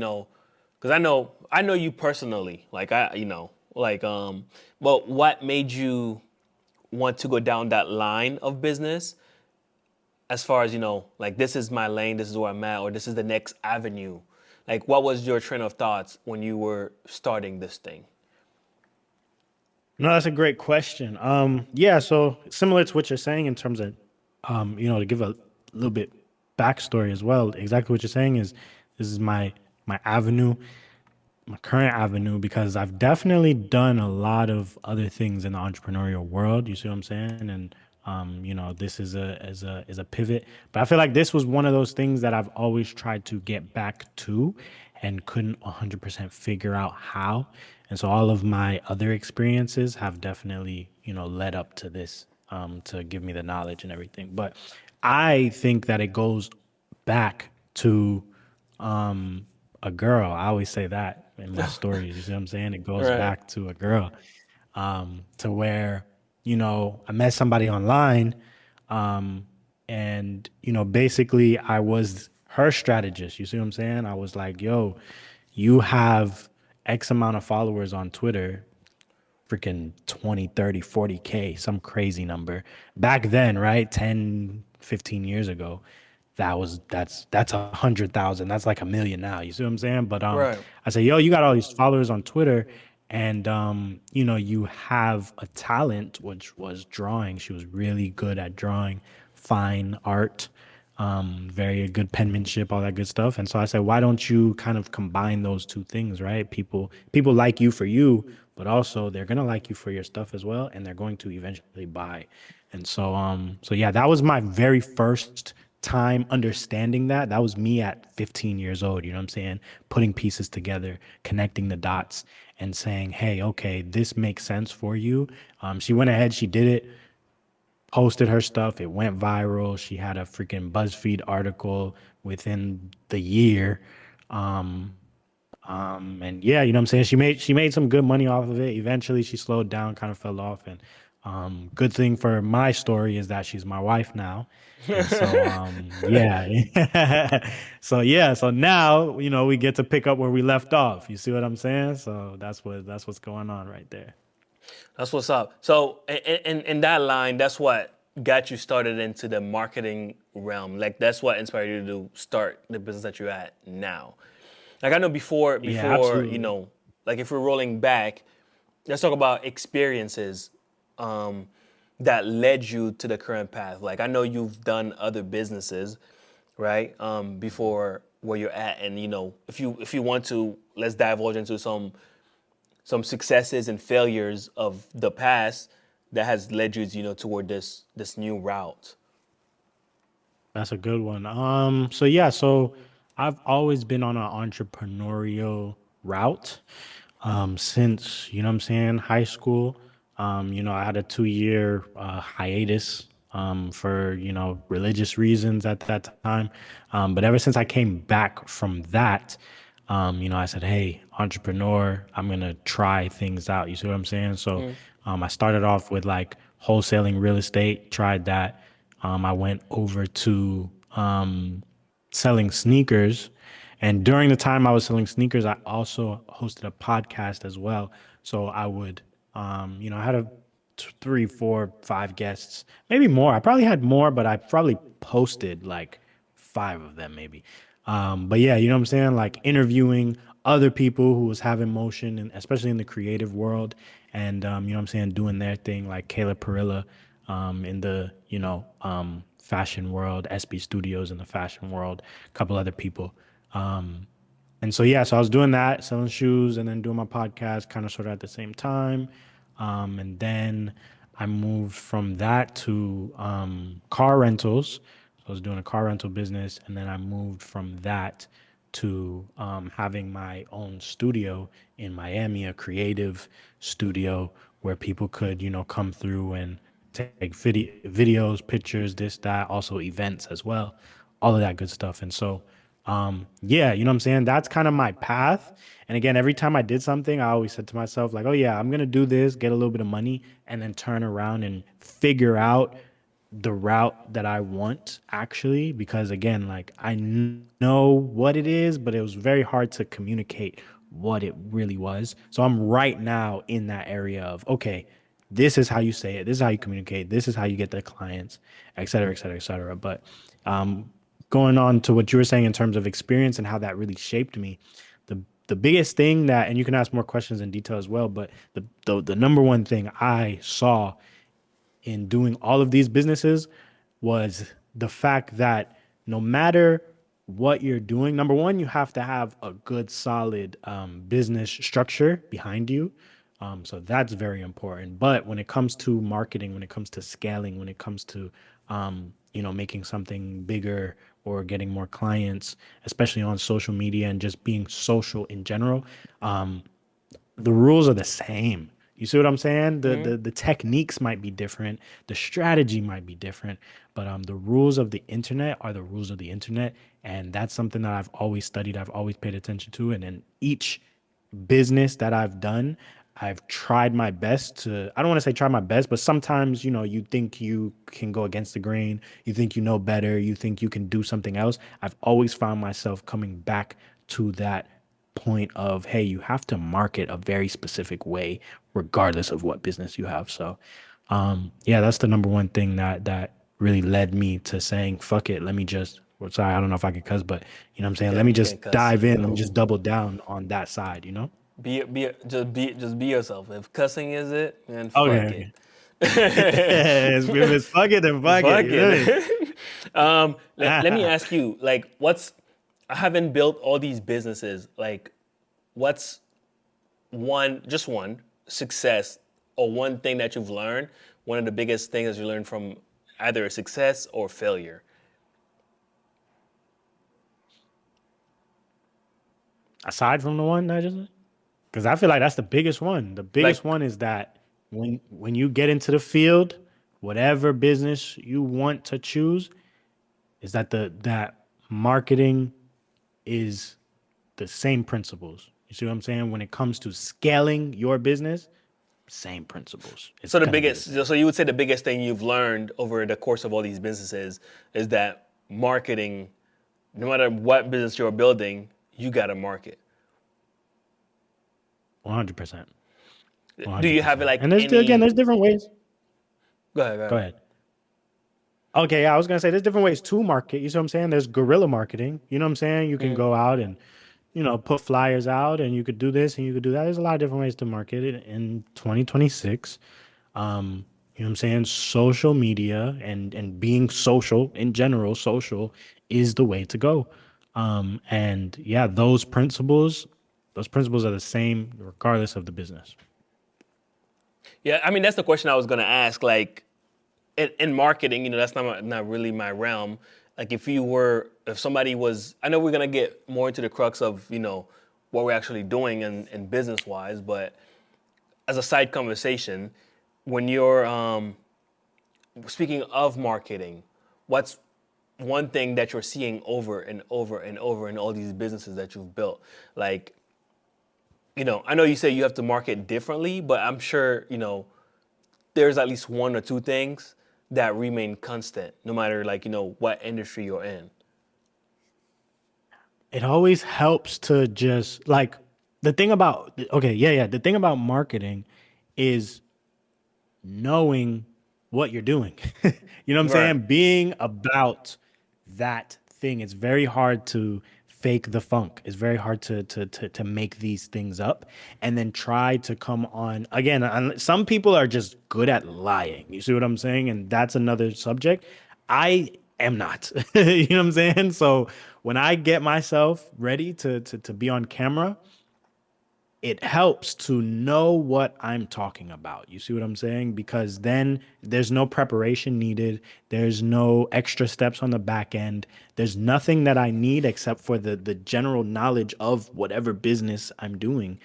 because I know you personally, like but what made you want to go down that line of business as far as like this is my lane, this is where I'm at, or this is the next avenue? Like, what was your train of thoughts when you were starting this thing? No, that's a great question. Yeah, so similar to what you're saying in terms of, to give a little bit backstory as well. Exactly what you're saying is this is my avenue, my current avenue, because I've definitely done a lot of other things in the entrepreneurial world. You see what I'm saying? And this is a pivot. But I feel like this was one of those things that I've always tried to get back to and couldn't 100% figure out how. And so all of my other experiences have definitely, led up to this, to give me the knowledge and everything. But I think that it goes back to a girl. I always say that in my stories. You see what I'm saying? It goes Right. back to a girl, to where, I met somebody online, and, basically I was her strategist. You see what I'm saying? I was like, yo, you have X amount of followers on Twitter, freaking 20, 30, 40K, some crazy number. Back then, right? 10, 15 years ago, that's 100,000. That's like a million now. You see what I'm saying? But Right. I say, yo, you got all these followers on Twitter, and you have a talent, which was drawing. She was really good at drawing fine art, very good penmanship, all that good stuff. And so I said, why don't you kind of combine those two things, right? People like you for you, but also they're gonna like you for your stuff as well, and they're going to eventually buy. And so yeah, that was my very first time understanding that. That was me at 15 years old, you know what I'm saying? Putting pieces together, connecting the dots, and saying, hey, okay, this makes sense for you. She went ahead, she did it, posted her stuff. It went viral. She had a freaking BuzzFeed article within the year. Um, and yeah, you know what I'm saying? She made some good money off of it. Eventually she slowed down, kind of fell off. And good thing for my story is that she's my wife now. And so yeah. So yeah, so now, we get to pick up where we left off. You see what I'm saying? So that's what's going on right there. That's what's up. So, in that line, that's what got you started into the marketing realm. Like, that's what inspired you to start the business that you're at now. Like, I know Yeah, before absolutely. like if we're rolling back, let's talk about experiences um, that led you to the current path. Like, I know you've done other businesses, right? Before where you're at, and if you want to, let's divulge into some successes and failures of the past that has led you, toward this new route. That's a good one. So yeah, so I've always been on an entrepreneurial route, since, what I'm saying, high school. I had a 2 year hiatus, for, religious reasons at that time. But ever since I came back from that, I said, hey, entrepreneur, I'm gonna try things out. You see what I'm saying? So I started off with like wholesaling real estate, tried that. I went over to selling sneakers. And during the time I was selling sneakers, I also hosted a podcast as well. So I would, I had a three, four, five guests, maybe more. I probably had more, but I probably posted like five of them, maybe. But yeah, you know what I'm saying? Like interviewing other people who was having motion, and especially in the creative world, and you know what I'm saying, doing their thing, like Kayla Perilla, in the fashion world, SB Studios in the fashion world, a couple other people. And so yeah, so I was doing that, selling shoes, and then doing my podcast, kind of sort of at the same time. And then I moved from that to car rentals. So I was doing a car rental business, and then I moved from that to having my own studio in Miami, a creative studio where people could, come through and take videos, pictures, this, that, also events as well, all of that good stuff. And so, yeah, you know what I'm saying? That's kind of my path. And again, every time I did something, I always said to myself, like, oh, yeah, I'm going to do this, get a little bit of money, and then turn around and figure out the route that I want actually, because again, like know what it is, but it was very hard to communicate what it really was. So I'm right now in that area of, okay, this is how you say it, this is how you communicate, this is how you get the clients, et cetera, et cetera, et cetera. But um, going on to what you were saying in terms of experience and how that really shaped me, the the biggest thing that, and you can ask more questions in detail as well, but the number one thing I saw in doing all of these businesses was the fact that no matter what you're doing, number one, you have to have a good, solid business structure behind you. So that's very important. But when it comes to marketing, when it comes to scaling, when it comes to making something bigger or getting more clients, especially on social media and just being social in general, the rules are the same. You see what I'm saying? Hmm. The techniques might be different, the strategy might be different, but the rules of the internet are the rules of the internet, and that's something that I've always studied, I've always paid attention to, and in each business that I've done, I've tried my best to, I don't want to say try my best, but sometimes, you think you can go against the grain, you think you know better, you think you can do something else. I've always found myself coming back to that point of, hey, you have to market a very specific way regardless of what business you have. So yeah, that's the number one thing that really led me to saying, fuck it, let me just, well, sorry, I don't know if I could cuss, but let me You can just cuss. dive in, let me just double down on that side. Just be yourself. If cussing is it, then fuck it. Okay. If it's fuck it, then fuck it. Fuck You feel me? it. Let me ask you, like, I haven't built all these businesses. Like, what's just one success or one thing that you've learned? One of the biggest things that you learned from either a success or failure. Aside from the one that I just, because I feel like that's the biggest one. The biggest Like, one is that when you get into the field, whatever business you want to choose, is that the that marketing is the same principles. You see what I'm saying? When it comes to scaling your business, same principles. It's so the gonna be the biggest, same. so you would say the biggest thing you've learned over the course of all these businesses is that marketing, no matter what business you're building, you got to market. 100%. Do you have 100%. like And there's again, any? there's different ways. Go ahead. Go Go ahead. ahead. Okay, yeah, I was gonna say there's different ways to market. You see what I'm saying? There's guerrilla marketing. You know what I'm saying? You can Mm. go out and put flyers out, and you could do this and you could do that. There's a lot of different ways to market it in 2026. You know what I'm saying? Social media and being social in general, social is the way to go. And yeah, those principles are the same regardless of the business. Yeah, I mean that's the question I was gonna ask. Like, in marketing, that's not really my realm. Like, if somebody was, I know we're gonna get more into the crux of what we're actually doing in business wise, but as a side conversation, when you're speaking of marketing, what's one thing that you're seeing over and over and over in all these businesses that you've built? Like, I know you say you have to market differently, but I'm sure, there's at least one or two things that remain constant, no matter like, what industry you're in. It always helps to just like the thing about okay, yeah, yeah. The thing about marketing is knowing what you're doing. You know what I'm Right. saying? Being about that thing. It's very hard to fake the funk. It's very hard to make these things up and then try to come on again. Some people are just good at lying. You see what I'm saying? And that's another subject. I am not. You know what I'm saying? So when I get myself ready to be on camera, it helps to know what I'm talking about. You see what I'm saying? Because then there's no preparation needed. There's no extra steps on the back end. There's nothing that I need except for the general knowledge of whatever business I'm doing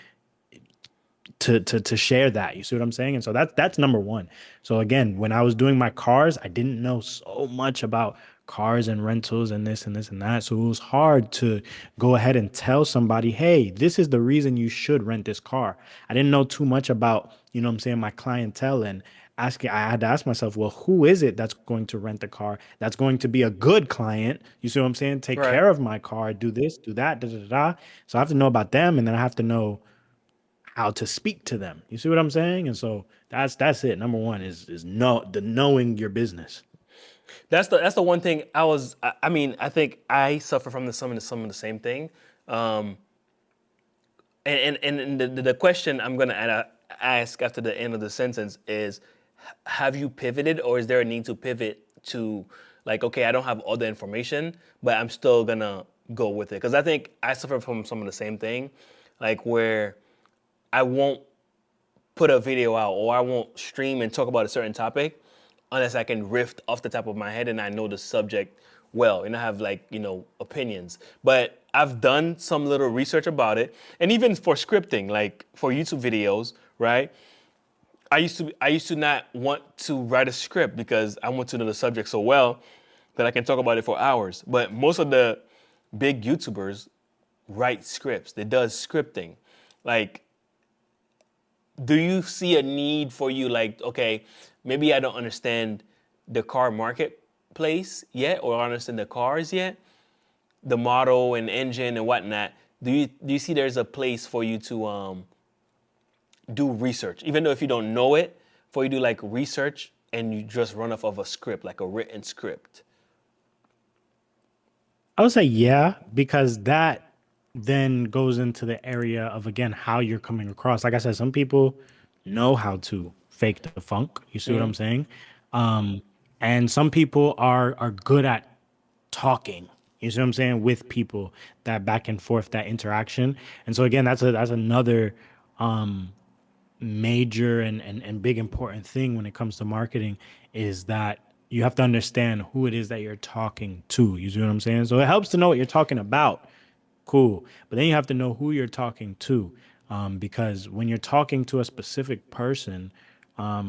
to share that. You see what I'm saying? And so that's number one. So again, when I was doing my cars, I didn't know so much about cars and rentals and this and this and that. So it was hard to go ahead and tell somebody, hey, this is the reason you should rent this car. I didn't know too much about, my clientele. And I had to ask myself, well, who is it that's going to rent the car? That's going to be a good client. You see what I'm saying? Take Right. care of my car, do this, do that, da da da. Da. So I have to know about them, and then I have to know how to speak to them. You see what I'm saying? And so that's it. Number one is knowing your business. That's the one thing I mean, I think I suffer from some of the same thing. Um, and the question I'm gonna ask after the end of the sentence is, have you pivoted, or is there a need to pivot to, like, okay, I don't have all the information, but I'm still gonna go with it? Because I think I suffer from some of the same thing, like where I won't put a video out or I won't stream and talk about a certain topic unless I can riff off the top of my head and I know the subject well and I have, like, opinions. But I've done some little research about it. And even for scripting, like for YouTube videos, right? I used to not want to write a script because I want to know the subject so well that I can talk about it for hours. But most of the big YouTubers write scripts. They does scripting. Like, do you see a need for you, like, okay, maybe I don't understand the car marketplace yet, or I don't understand the cars yet, the model and engine and whatnot. Do you see there's a place for you to do research, even though if you don't know it, for you to like research and you just run off of a script, like a written script? I would say yeah, because that then goes into the area of again how you're coming across. Like I said, some people know how to fake the funk. You see what I'm saying? Um, and some people are good at talking. You see what I'm saying with people, that back and forth, that interaction. And so again, that's another major and big important thing when it comes to marketing is that you have to understand who it is that you're talking to. You see what I'm saying? So it helps to know what you're talking about. Cool. But then you have to know who you're talking to. Because when you're talking to a specific person,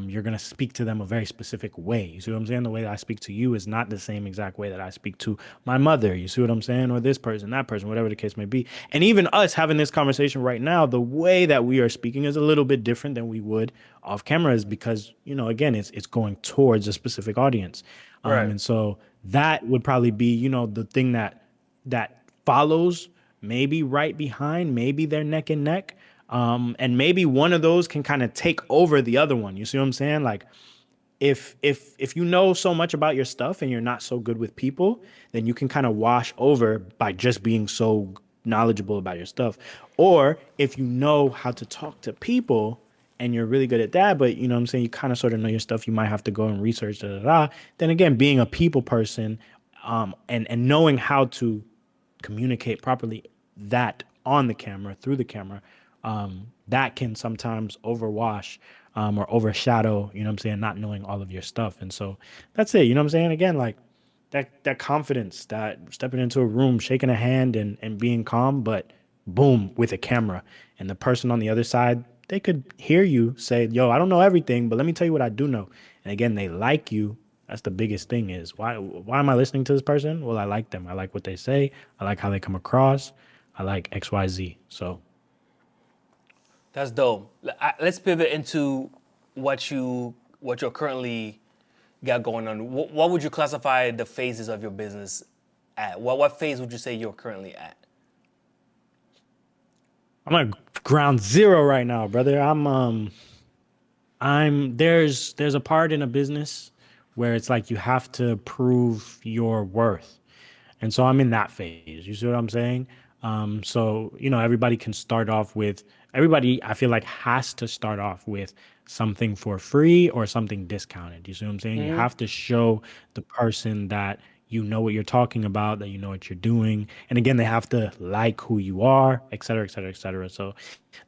you're going to speak to them a very specific way. You see what I'm saying? The way that I speak to you is not the same exact way that I speak to my mother. You see what I'm saying? Or this person, that person, whatever the case may be. And even us having this conversation right now, the way that we are speaking is a little bit different than we would off camera, is because, again, it's going towards a specific audience. Right. And so that would probably be, the thing that follows, maybe right behind, maybe they're neck and neck. And maybe one of those can kind of take over the other one. You see what I'm saying? Like if you know so much about your stuff and you're not so good with people, then you can kind of wash over by just being so knowledgeable about your stuff. Or if you know how to talk to people and you're really good at that, but you know what I'm saying, you kind of sort of know your stuff, you might have to go and research, da, da, da. Then again, being a people person, and knowing how to communicate properly, that on the camera, through the camera, that can sometimes overwash, or overshadow, you know what I'm saying, not knowing all of your stuff. And so that's it, you know what I'm saying? Again, like that confidence, that stepping into a room, shaking a hand and being calm, but boom, with a camera. And the person on the other side, they could hear you say, yo, I don't know everything, but let me tell you what I do know. And again, they like you. That's the biggest thing, is why am I listening to this person? Well, I like them. I like what they say. I like how they come across. I like XYZ. So That's dope. Let's pivot into what you're currently got going on. What would you classify the phases of your business at? What phase would you say you're currently at? I'm at ground zero right now, brother. I'm there's a part in a business where it's like you have to prove your worth. And so I'm in that phase. You see what I'm saying? So, everybody can start off with, everybody I feel like has to start off with something for free or something discounted. You see what I'm saying? You have to show the person that you know what you're talking about, that you know what you're doing. And again, they have to like who you are, et cetera, et cetera, et cetera. So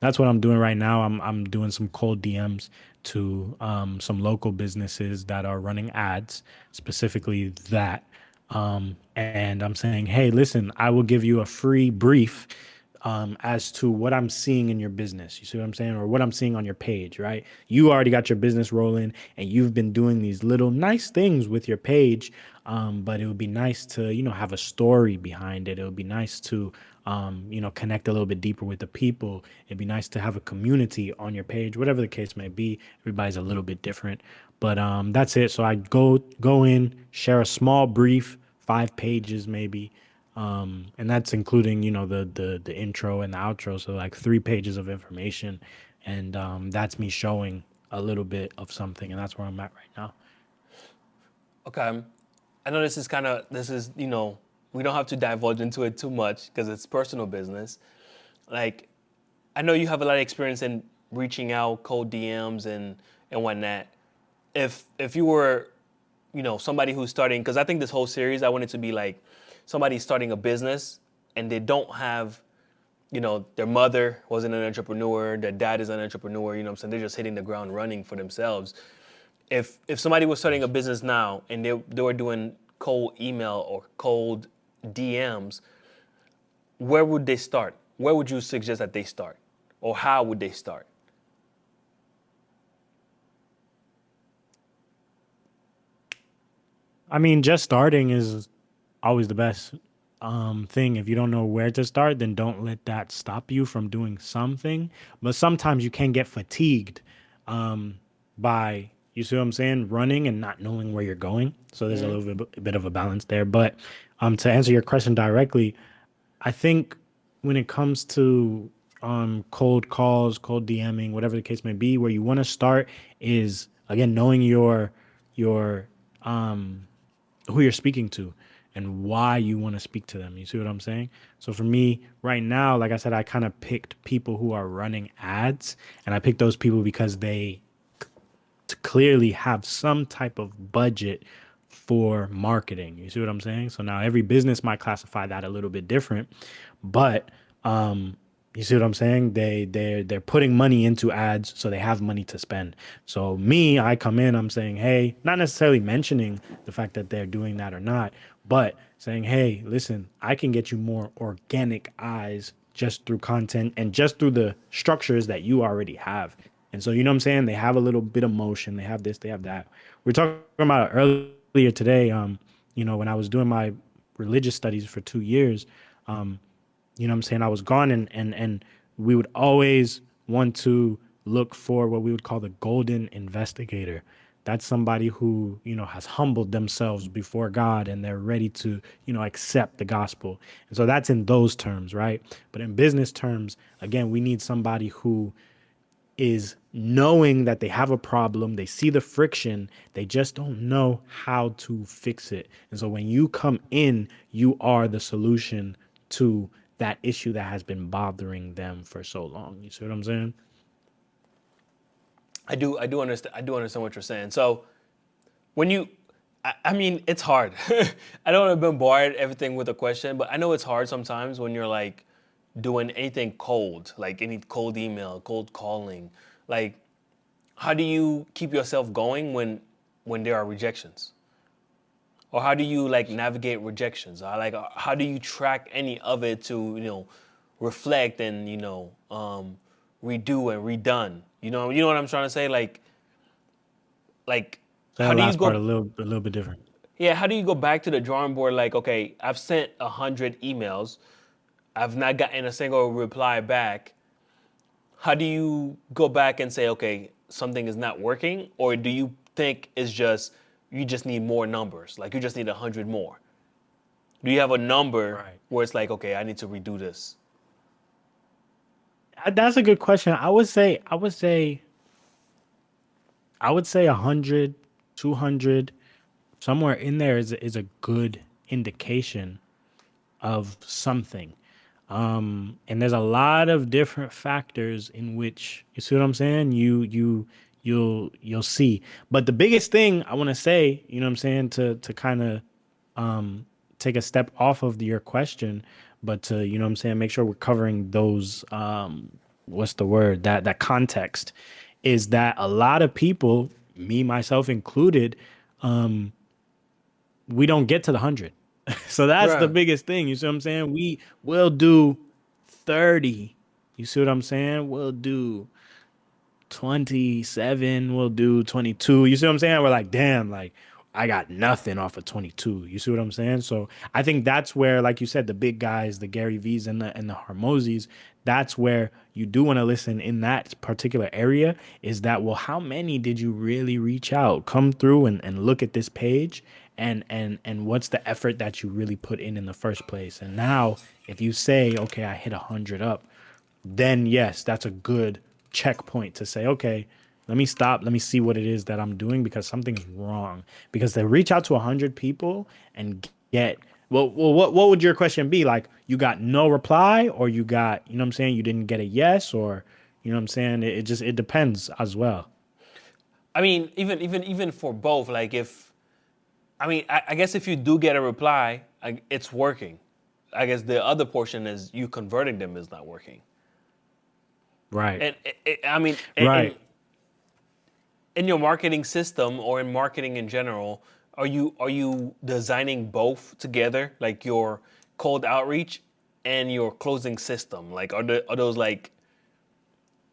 that's what I'm doing right now. I'm doing some cold DMs to some local businesses that are running ads, specifically that. And I'm saying, hey, listen, I will give you a free brief as to what I'm seeing in your business. You see what I'm saying? Or what I'm seeing on your page, right? You already got your business rolling and you've been doing these little nice things with your page. But it would be nice to, have a story behind it. It would be nice to, connect a little bit deeper with the people. It'd be nice to have a community on your page, whatever the case may be. Everybody's a little bit different. But that's it. So I go in, share a small brief, 5 pages maybe, and that's including the intro and the outro. So like 3 pages of information, and that's me showing a little bit of something, and that's where I'm at right now. Okay. I know this is, we don't have to divulge into it too much because it's personal business. Like, I know you have a lot of experience in reaching out, cold DMs and whatnot. If you were, somebody who's starting, because I think this whole series I want it to be like somebody starting a business and they don't have, their mother wasn't an entrepreneur, their dad is an entrepreneur, what I'm saying? They're just hitting the ground running for themselves. If somebody was starting a business now and they were doing cold email or cold DMs, where would they start? Where would you suggest that they start? Or how would they start? I mean, just starting is always the best thing. If you don't know where to start, then don't let that stop you from doing something. But sometimes you can get fatigued by, you see what I'm saying, running and not knowing where you're going. So there's a bit of a balance there. But to answer your question directly, I think when it comes to cold calls, cold DMing, whatever the case may be, where you want to start is again knowing your who you're speaking to and why you want to speak to them. You see what I'm saying? So for me right now, like I said, I kind of picked people who are running ads, and I picked those people because they to clearly have some type of budget for marketing. You see what I'm saying? So now every business might classify that a little bit different, but you see what I'm saying? They're putting money into ads, so they have money to spend. So me, I come in, I'm saying, hey, not necessarily mentioning the fact that they're doing that or not, but saying, hey, listen, I can get you more organic eyes just through content and just through the structures that you already have. And so, you know what I'm saying? They have a little bit of motion. They have this, they have that. We are talking about it earlier today. When I was doing my religious studies for 2 years, you know what I'm saying? I was gone, and we would always want to look for what we would call the golden investigator. That's somebody who, has humbled themselves before God and they're ready to, accept the gospel. And so that's in those terms, right? But in business terms, again, we need somebody who is knowing that they have a problem, they see the friction, they just don't know how to fix it. And so when you come in, you are the solution to that issue that has been bothering them for so long. You see what I'm saying? I do understand what you're saying. So when you, I mean, it's hard. I don't want to bombard everything with a question, but I know it's hard sometimes when you're like doing anything cold, like any cold email, cold calling. Like, how do you keep yourself going when there are rejections? Or how do you like navigate rejections? Or like, how do you track any of it to reflect and redo and redone? You know what I'm trying to say? Like, So how that do you last part go? a little bit different. Yeah, how do you go back to the drawing board? Like, okay, I've sent 100 emails. I've not gotten a single reply back. How do you go back and say, okay, something is not working? Or do you think it's just, you just need more numbers? Like, you just need 100 more? Do you have a number Right. where it's like, okay, I need to redo this? That's a good question. I would say 100, 200, somewhere in there is a good indication of something. And there's a lot of different factors in which, you see what I'm saying? You'll see. But the biggest thing I want to say, you know what I'm saying, to kind of take a step off of your question, but to, you know what I'm saying, make sure we're covering those what's the word? That context is that a lot of people, me myself included, we don't get to the 100. So that's the Right. biggest thing. You see what I'm saying? We will do 30. You see what I'm saying? We'll do 27. We'll do 22. You see what I'm saying? We're like, damn, like I got nothing off of 22. You see what I'm saying? So I think that's where, like you said, the big guys, the Gary V's and the Harmozis, that's where you do want to listen in that particular area. Is that, well, how many did you really reach out, come through and look at this page, and what's the effort that you really put in the first place? And now, if you say, okay, I hit 100 up, then yes, that's a good checkpoint to say, okay, let me stop. Let me see what it is that I'm doing because something's wrong. Because to reach out to 100 people and get, what would your question be? Like, you got no reply, or you got, you know what I'm saying, you didn't get a yes, or, you know what I'm saying? It just, it depends as well. I mean, even for both, like if I mean, I guess if you do get a reply, it's working. I guess the other portion is you converting them is not working. Right. And I mean, Right. in your marketing system or in marketing in general, are you designing both together, like your cold outreach and your closing system? Like, are those like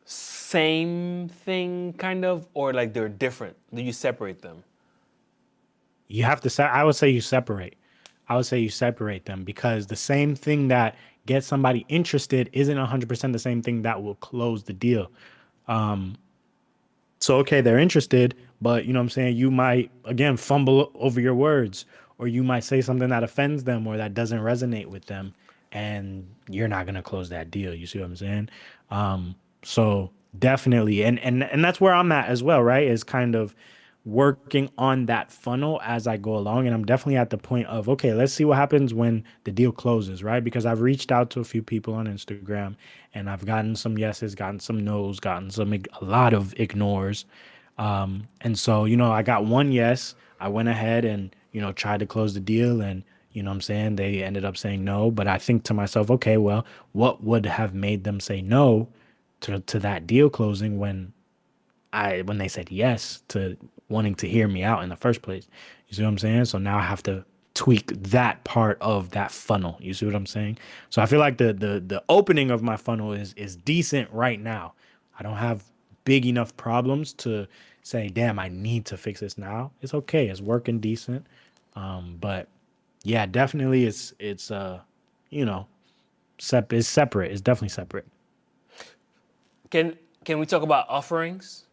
same thing kind of, or like they're different? Do you separate them? You have to I would say you separate. I would say you separate them because the same thing that gets somebody interested isn't 100% the same thing that will close the deal. So okay, they're interested, but you know what I'm saying, you might again fumble over your words, or you might say something that offends them or that doesn't resonate with them, and you're not gonna close that deal. You see what I'm saying? So definitely, and that's where I'm at as well, right? Is kind of working on that funnel as I go along. And I'm definitely at the point of, okay, let's see what happens when the deal closes, right? Because I've reached out to a few people on Instagram and I've gotten some yeses, gotten some nos, gotten a lot of ignores. And so, you know, I got one yes. I went ahead and, you know, tried to close the deal, and, you know what I'm saying, they ended up saying no. But I think to myself, okay, well, what would have made them say no to that deal closing when they said yes to wanting to hear me out in the first place. You see what I'm saying? So now I have to tweak that part of that funnel. You see what I'm saying? So I feel like the opening of my funnel is decent right now. I don't have big enough problems to say, damn, I need to fix this now. It's okay. It's working decent. But yeah, definitely it's you know, it's separate. It's definitely separate. Can can we talk about offerings?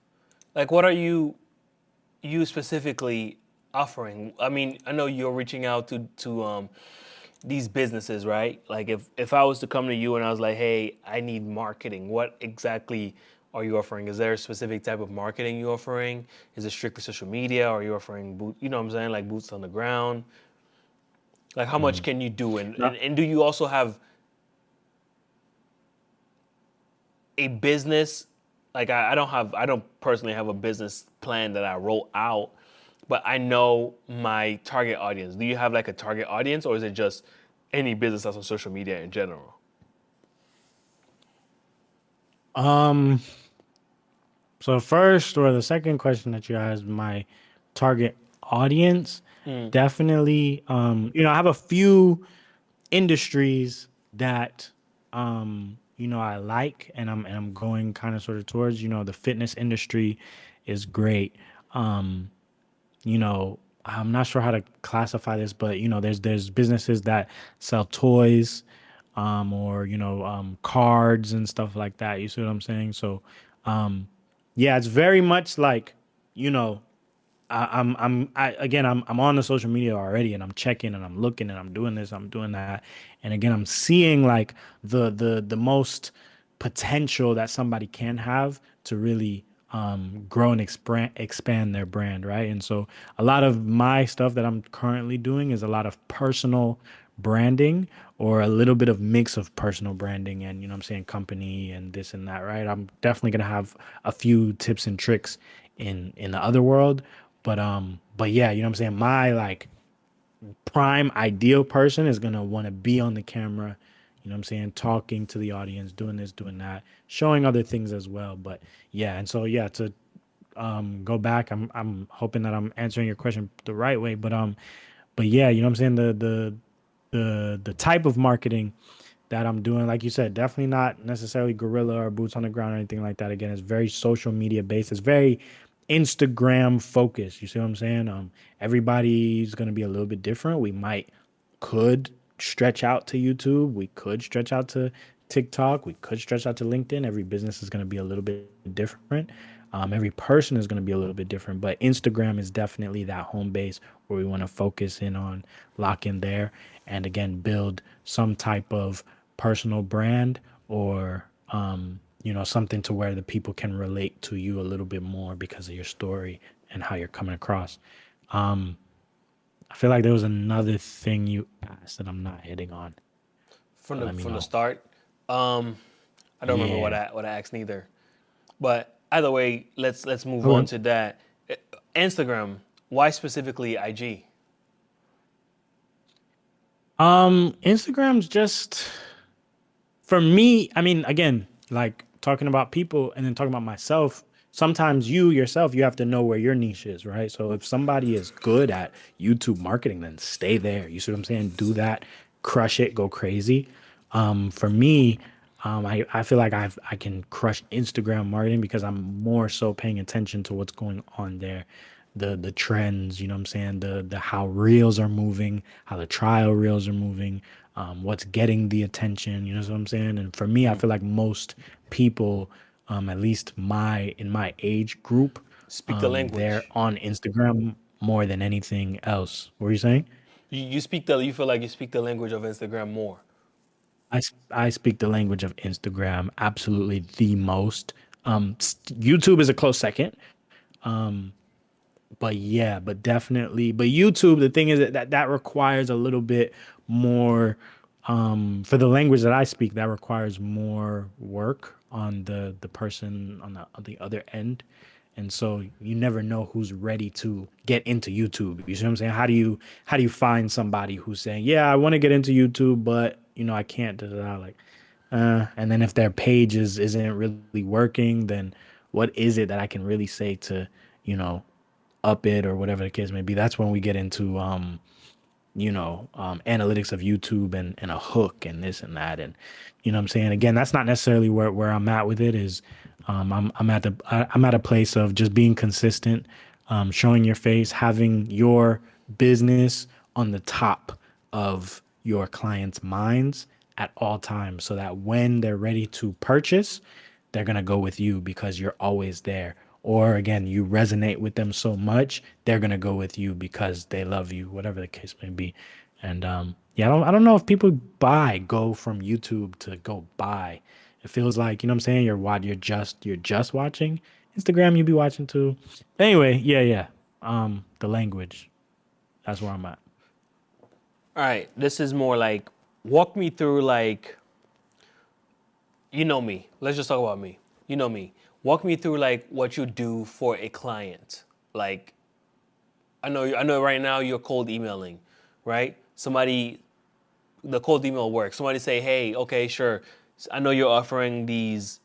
Like, what are you specifically offering? I mean, I know you're reaching out to these businesses, right? Like, if I was to come to you and I was like, hey, I need marketing, what exactly are you offering? Is there a specific type of marketing you're offering? Is it strictly social media? Or are you offering you know what I'm saying, like boots on the ground? Like, how much Mm. can you do? And No. and do you also have a business? Like, I don't personally have a business plan that I roll out, but I know my target audience. Do you have like a target audience, or is it just any business that's on social media in general? Um, So first or the second question that you asked, my target audience, definitely, you know, I have a few industries that you know, I like, and I'm going kind of sort of towards, you know, the fitness industry is great. Um, you know, I'm not sure how to classify this, but you know, there's businesses that sell toys, or you know, cards and stuff like that. You see what I'm saying? So, yeah, it's very much like, you know, I'm on the social media already, and I'm checking and I'm looking and I'm doing this, I'm doing that, and again, I'm seeing like the most potential that somebody can have to really grow and expand their brand, right? And so a lot of my stuff that I'm currently doing is a lot of personal branding, or a little bit of mix of personal branding and, you know what I'm saying, company and this and that, right? I'm definitely gonna have a few tips and tricks in the other world, but yeah, you know what I'm saying, my like prime ideal person is gonna want to be on the camera, you know what I'm saying, talking to the audience, doing this, doing that, showing other things as well. But yeah, and so yeah, to go back, I'm hoping that I'm answering your question the right way, but yeah, you know what I'm saying, the type of marketing that I'm doing, like you said, definitely not necessarily guerrilla or boots on the ground or anything like that. Again, it's very social media based. It's very Instagram focus. You see what I'm saying? Everybody's gonna be a little bit different. We might could stretch out to YouTube. We could stretch out to TikTok. We could stretch out to LinkedIn. Every business is gonna be a little bit different. Every person is going to be a little bit different, but Instagram is definitely that home base where we want to focus in on, lock in there, and again build some type of personal brand or something to where the people can relate to you a little bit more because of your story and how you're coming across. I feel like there was another thing you asked that I'm not hitting on, from but the let me from the know. start. I don't remember Yeah. what I asked neither. But either way, let's move on Okay. to that. Instagram. Why specifically IG? Instagram's just for me, I mean, again, like talking about people and then talking about myself, sometimes you yourself, you have to know where your niche is, right? So if somebody is good at YouTube marketing, then stay there. You see what I'm saying? Do that, crush it, go crazy. For me, I feel like I can crush Instagram marketing because I'm more so paying attention to what's going on there, the trends, you know what I'm saying, the how reels are moving, how the trial reels are moving, what's getting the attention, you know what I'm saying? And for me, I feel like most people, at least in my age group, Speak the they're language. on Instagram more than anything else. What were you saying? You feel like you speak the language of Instagram more. I speak the language of Instagram absolutely the most. YouTube is a close second. But yeah, but definitely. But YouTube, the thing is that requires a little bit more for the language that I speak, that requires more work on the person on the other end. And so you never know who's ready to get into YouTube. You see what I'm saying? How do you find somebody who's saying, "Yeah, I want to get into YouTube, but I can't." Da, da, da. Like, and then if their page isn't really working, then what is it that I can really say to, you know, up it or whatever the case may be? That's when we get into analytics of YouTube and a hook and this and that. And what I'm saying? Again, that's not necessarily where I'm at with it is I'm at a place of just being consistent, showing your face, having your business on the top of your clients' minds at all times so that when they're ready to purchase, they're going to go with you because you're always there. Or again, you resonate with them so much, they're going to go with you because they love you, whatever the case may be. And yeah, I don't know if people go from YouTube to go buy. It feels like, you know what I'm saying? You're just watching. Instagram you be watching too. Anyway, yeah, yeah. The language. That's where I'm at. All right, this is more like walk me through like you know me. Let's just talk about me. You know me. Walk me through like what you do for a client. Like I know right now you're cold emailing, right? Somebody the cold email works. Somebody say, "Hey, okay, sure. I know you're offering these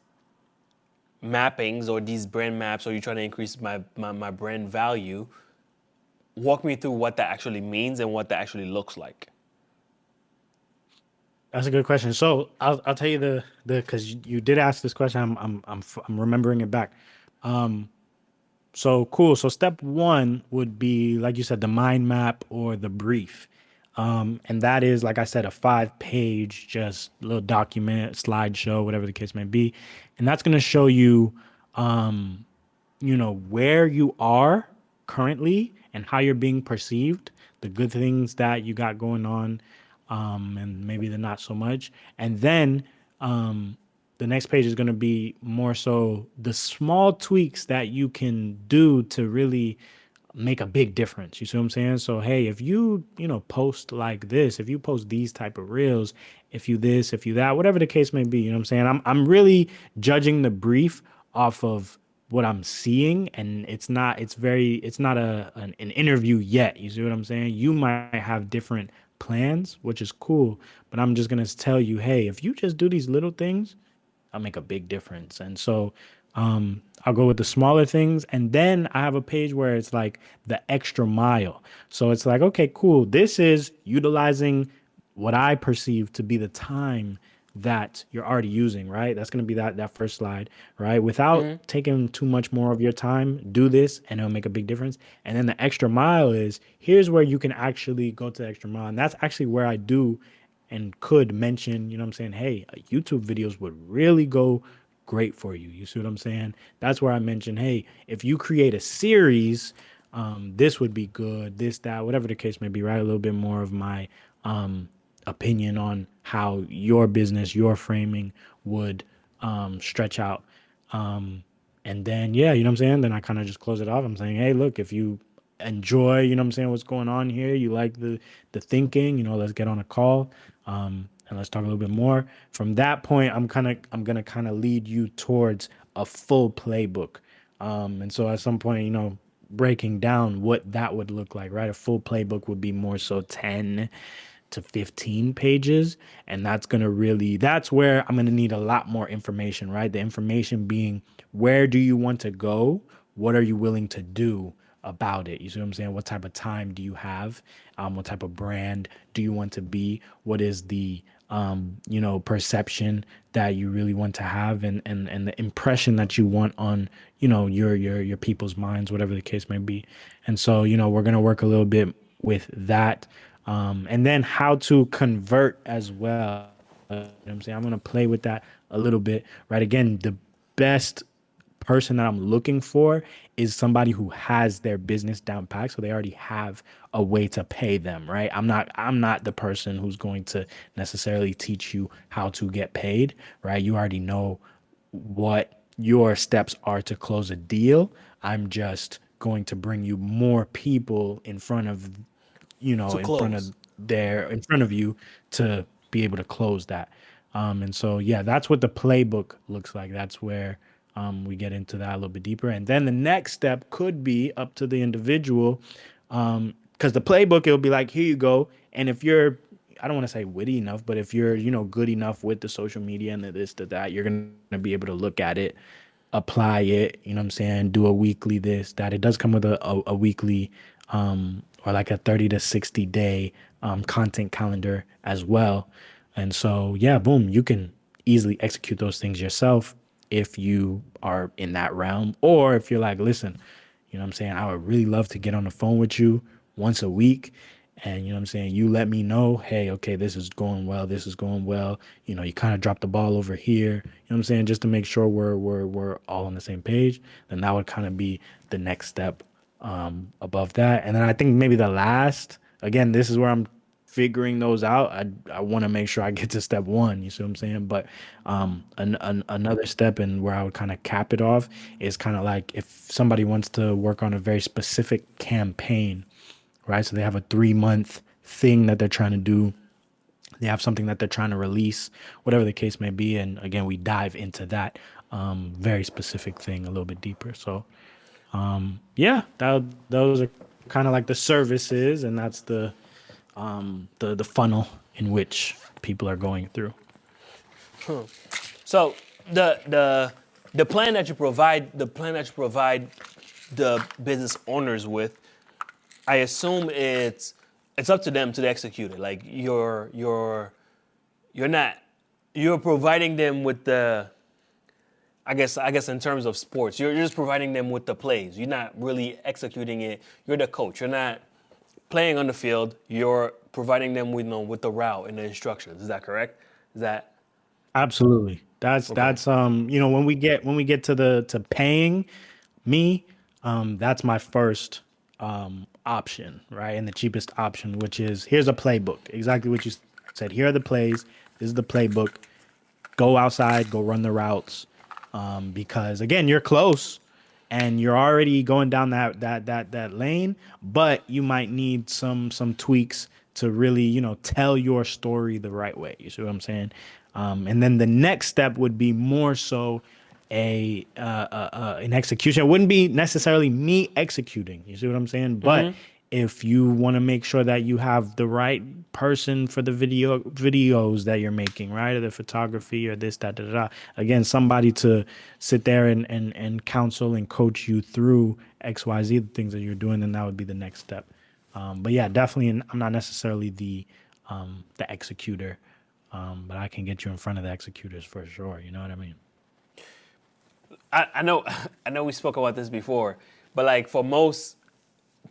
mappings or these brand maps or you're trying to increase my brand value." Walk me through what that actually means and what that actually looks like. That's a good question. So I'll tell you the because you did ask this question. I'm remembering it back. So cool. So step one would be, like you said, the mind map or the brief. And that is, like I said, a 5 page, just little document, slideshow, whatever the case may be. And that's going to show you, where you are currently and how you're being perceived, the good things that you got going on, and maybe the not so much. And then the next page is going to be more so the small tweaks that you can do to really make a big difference. You see what I'm saying? So hey, if post like this, if you post these type of reels, if you this, if you that, whatever the case may be, you know what I'm saying? I'm really judging the brief off of what I'm seeing, and it's not an interview yet. You see what I'm saying? You might have different plans, which is cool, but I'm just gonna tell you, hey, if you just do these little things, I'll make a big difference. And so I'll go with the smaller things. And then I have a page where it's like the extra mile. So it's like, okay, cool. This is utilizing what I perceive to be the time that you're already using, right? That's going to be that first slide, right? Without taking too much more of your time, do this and it'll make a big difference. And then the extra mile is here's where you can actually go to the extra mile. And that's actually where I do and could mention, you know what I'm saying? Hey, YouTube videos would really go great for you. You see what I'm saying? That's where I mentioned, hey, if you create a series, this would be good, this, that, whatever the case may be, right? A little bit more of my opinion on how your business, your framing would stretch out. And then, yeah, you know what I'm saying? Then I kind of just close it off. I'm saying, hey, look, if you enjoy, you know what I'm saying, what's going on here, you like the thinking, you know, let's get on a call. And let's talk a little bit more. From that point, I'm gonna kind of lead you towards a full playbook. And so at some point, you know, breaking down what that would look like, right? A full playbook would be more so 10 to 15 pages. And that's where I'm going to need a lot more information, right? The information being where do you want to go? What are you willing to do about it? You see what I'm saying? What type of time do you have? What type of brand do you want to be? What is the you know, perception that you really want to have, and the impression that you want on, you know, your people's minds, whatever the case may be. And so, you know, we're gonna work a little bit with that. And then how to convert as well. You know what I'm saying? I'm gonna play with that a little bit, right? Again, the best person that I'm looking for is somebody who has their business down pat, so they already have a way to pay them, right? I'm not the person who's going to necessarily teach you how to get paid, right? You already know what your steps are to close a deal. I'm just going to bring you more people in front of, you know, To close. in front of you to be able to close that. And so, yeah, that's what the playbook looks like. That's where we get into that a little bit deeper. And then the next step could be up to the individual. Because the playbook, it'll be like, here you go. And if you're, I don't want to say witty enough, but if you're, you know, good enough with the social media and the this, the that, you're going to be able to look at it, apply it, you know what I'm saying, do a weekly this, that. It does come with a weekly or like a 30 to 60 day content calendar as well. And so, yeah, boom, you can easily execute those things yourself if you are in that realm. Or if you're like, listen, you know what I'm saying, I would really love to get on the phone with you once a week. And you know what I'm saying, you let me know, hey, okay, this is going well, this is going well. You know, you kind of dropped the ball over here. You know what I'm saying, just to make sure we're all on the same page. Then that would kind of be the next step above that. And then I think maybe the last, again, this is where I'm figuring those out. I want to make sure I get to step one. You see what I'm saying? But another step, and where I would kind of cap it off, is kind of like if somebody wants to work on a very specific campaign, right? So they have a 3 month thing that they're trying to do. They have something that they're trying to release, whatever the case may be. And again, we dive into that very specific thing a little bit deeper. So yeah, those are kind of like the services, and that's the funnel in which people are going through. So the plan that you provide, the business owners with, I assume it's up to them to execute it. Like you're not you're providing them with the, I guess in terms of sports, you're just providing them with the plays. You're not really executing it. You're the coach. You're not playing on the field. You're providing them with, with the route and the instructions. Is that correct? Is that Absolutely. okay? That's you know, when we get to the to paying me, that's my first option, right? And the cheapest option, which is here's a playbook. Exactly what you said. Here are the plays. This is the playbook. Go outside, go run the routes. Because again, you're close and you're already going down that lane, but you might need some tweaks to really, you know, tell your story the right way. You see what I'm saying? And then the next step would be more so an execution. It wouldn't be necessarily me executing. You see what I'm saying? But if you want to make sure that you have the right person for the videos that you're making, right? Or the photography or this, that, da, da, da. Again, somebody to sit there and counsel and coach you through XYZ, the things that you're doing, then that would be the next step. But yeah, definitely, I'm not necessarily the executor But I can get you in front of the executors for sure. You know what I mean? I know I know we spoke about this before, but like for most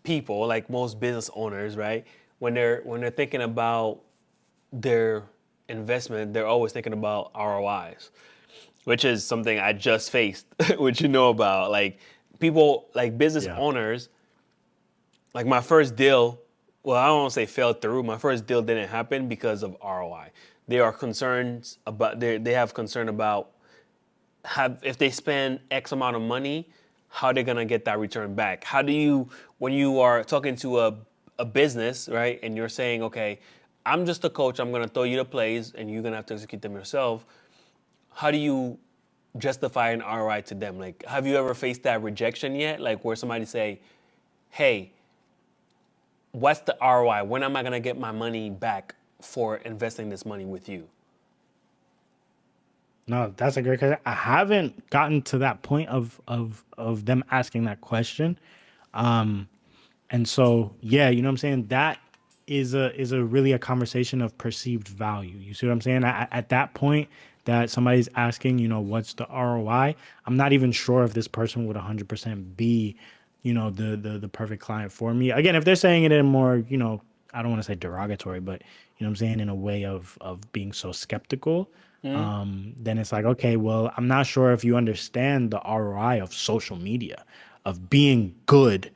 people, like most business owners, right? When they're thinking about their investment, they're always thinking about ROIs, which is something I just faced, which you know about. Like people, like business Yeah. owners, like my first deal, well, I don't want to say fell through. My first deal didn't happen because of ROI. They are concerned about they have concern about have if they spend X amount of money, how they're gonna get that return back. How do you when you are talking to a business, right, and you're saying, okay, I'm just a coach, I'm gonna throw you the plays and you're gonna have to execute them yourself. How do you justify an ROI to them? Like, have you ever faced that rejection yet? Like where somebody say, hey, what's the ROI? When am I gonna get my money back for investing this money with you? No, that's a great question. I haven't gotten to that point of them asking that question. Um, and so yeah, you know what I'm saying? That is a really a conversation of perceived value. You see what I'm saying? At that point that somebody's asking, what's the ROI? I'm not even sure if this person would 100% be, the perfect client for me. Again, if they're saying it in more, I don't want to say derogatory, but you know what I'm saying, in a way of being so skeptical, then it's like, okay, well, I'm not sure if you understand the ROI of social media, of being good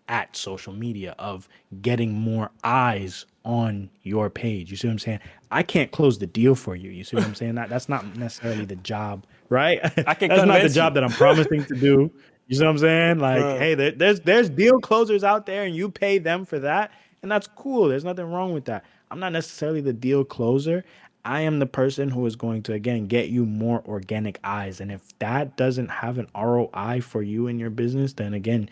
at social media, of getting more eyes on your page. You see what I'm saying? I can't close the deal for you. You see what I'm saying? That's not necessarily the job, right? I can That's not the convince job you. that I'm promising to do. You see what I'm saying? Like, hey, there's deal closers out there, and you pay them for that, and that's cool. There's nothing wrong with that. I'm not necessarily the deal closer. I am the person who is going to again get you more organic eyes, and if that doesn't have an ROI for you in your business, then again,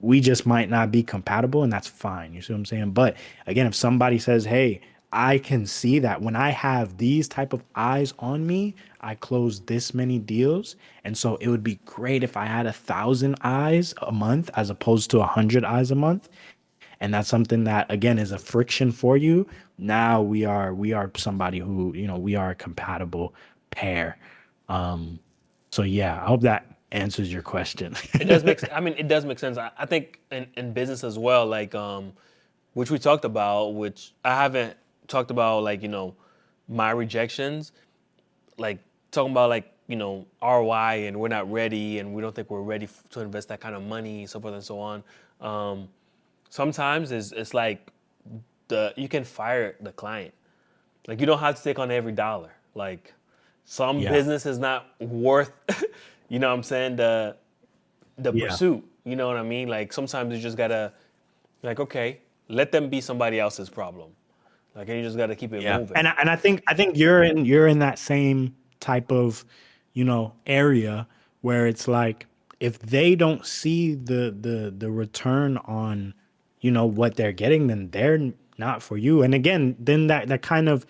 we just might not be compatible, and that's fine. You see what I'm saying? But again, if somebody says, hey, I can see that when I have these type of eyes on me, I close this many deals. And so it would be great if I had 1,000 eyes a month as opposed to 100 eyes a month. And that's something that again is a friction for you. Now we are somebody who, we are a compatible pair. Um, so yeah, I hope that answers your question. It does make. I mean, it does make sense. I think in business as well, like which we talked about, which I haven't talked about, like my rejections, like talking about like ROI and we're not ready and we don't think we're ready to invest that kind of money, so forth and so on. Um, Sometimes it's like the you can fire the client. Like you don't have to take on every dollar. Like some Yeah. business is not worth, you know what I'm saying, the Yeah. pursuit. You know what I mean? Like sometimes you just gotta like okay, let them be somebody else's problem. Like and you just gotta keep it Yeah. moving. And I think you're in that same type of, area where it's like if they don't see the return on, what they're getting, then they're not for you. And again, then that kind of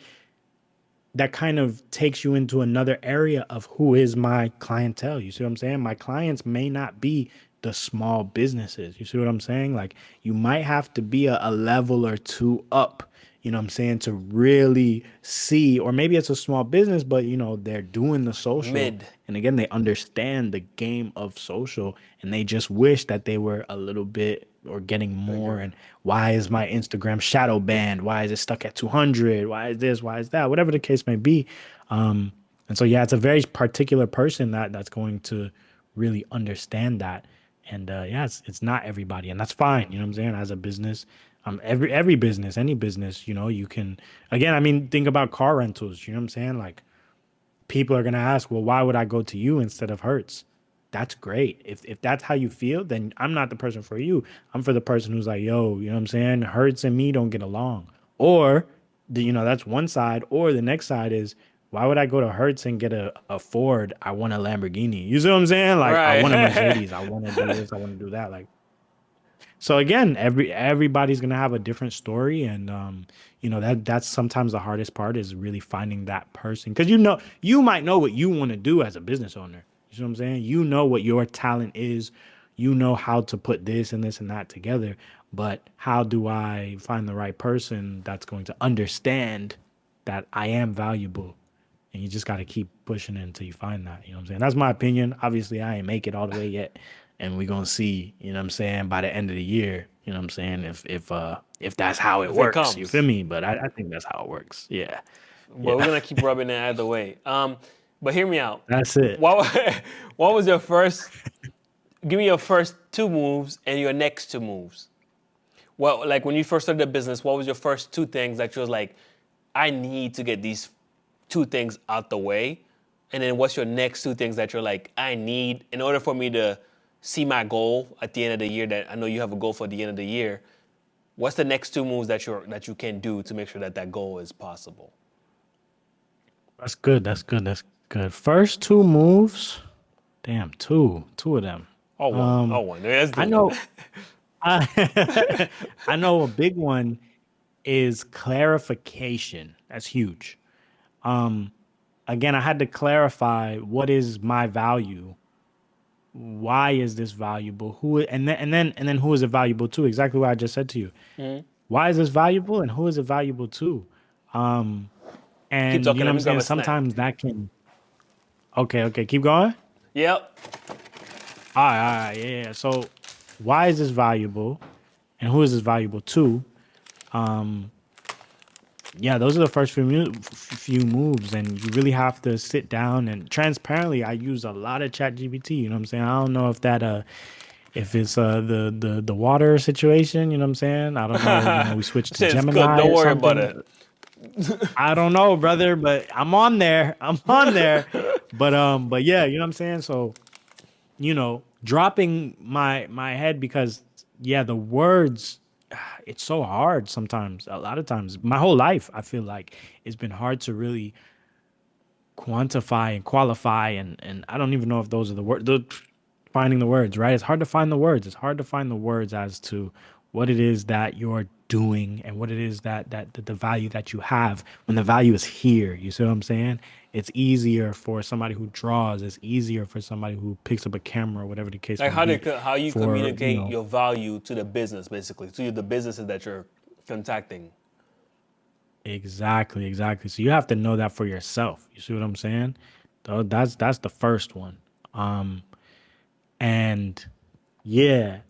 takes you into another area of who is my clientele. You see what I'm saying? My clients may not be the small businesses. You see what I'm saying? Like you might have to be a level or two up, you know what I'm saying, to really see, or maybe it's a small business, but they're doing the social. Mid And again, they understand the game of social and they just wish that they were a little bit or getting more. bigger. And why is my Instagram shadow banned? Why is it stuck at 200? Why is this? Why is that? Whatever the case may be. And so, yeah, it's a very particular person that's going to really understand that. And yeah, it's not everybody, and that's fine. You know what I'm saying? As a business, every business, any business, you can. Again, I mean, think about car rentals. You know what I'm saying? Like people are gonna ask, well, why would I go to you instead of Hertz? That's great. If that's how you feel, then I'm not the person for you. I'm for the person who's like, yo, you know what I'm saying? Hertz and me don't get along. Or that's one side. Or the next side is, why would I go to Hertz and get a Ford? I want a Lamborghini. You see what I'm saying? Like I want a Right. Mercedes. I want to do this. I want to do that. Like so again, everybody's gonna have a different story, and that's sometimes the hardest part is really finding that person because you might know what you want to do as a business owner. You see what I'm saying? You know what your talent is, you know how to put this and that together. But how do I find the right person that's going to understand? that I am valuable, and you just got to keep pushing it until you find that. You know what I'm saying? That's my opinion. Obviously, I ain't make it all the way yet, and we're gonna see. You know what I'm saying? By the end of the year, you know what I'm saying? If that's how it if it works, you feel comes. me? But I think that's how it works. Yeah, But we're yeah. gonna keep rubbing it either way. But hear me out. That's it. What what was your first? Give me your first two moves and your next two moves. Well, like when you first started the business, what was your first two things that you was like, I need to get these two things out the way? And then what's your next two things that you're like, I need in order for me to see my goal at the end of the year that I know you have a goal for the end of the year. What's the next two moves that you can do to make sure that that goal is possible? That's good. That's good. That's good. First two moves. Damn, two of them. Oh, one. Oh, Um, one. Let's I do one. know. I, I know a big one is clarification. That's huge. Again, I had to clarify what is my value. Why is this valuable? Who and then who is it valuable to? Exactly what I just said to you. Why is this valuable and who is it valuable to? Keep And you talking. know what Let I'm me grab saying? a snack. Sometimes that can okay, keep going. Yep. All right, yeah, yeah. So why is this valuable and who is this valuable to? Yeah, those are the first few moves, and you really have to sit down and transparently. I use a lot of Chat GPT. You know what I'm saying? I don't know if that if it's the water situation. You know what I'm saying? I don't know. You know, we switched to Shit's cooked. Gemini Don't or worry about something. it. I don't know, brother, but I'm on there. I'm on there. But yeah, you know what I'm saying? So, dropping my head because yeah, the words it's so hard sometimes. A lot of times, my whole life I feel like it's been hard to really quantify and qualify and I don't even know if those are the words finding the words, right? It's hard to find the words. It's hard to find the words as to what it is that you're doing and what it is that the value that you have when the value is here. You see what I'm saying? It's easier for somebody who draws, it's easier for somebody who picks up a camera, whatever the case Like may be. how you For, communicate your value to the business, basically, to the businesses that you're contacting. exactly, exactly. So you have to know that for yourself. You see what I'm saying? So that's the first one. And yeah,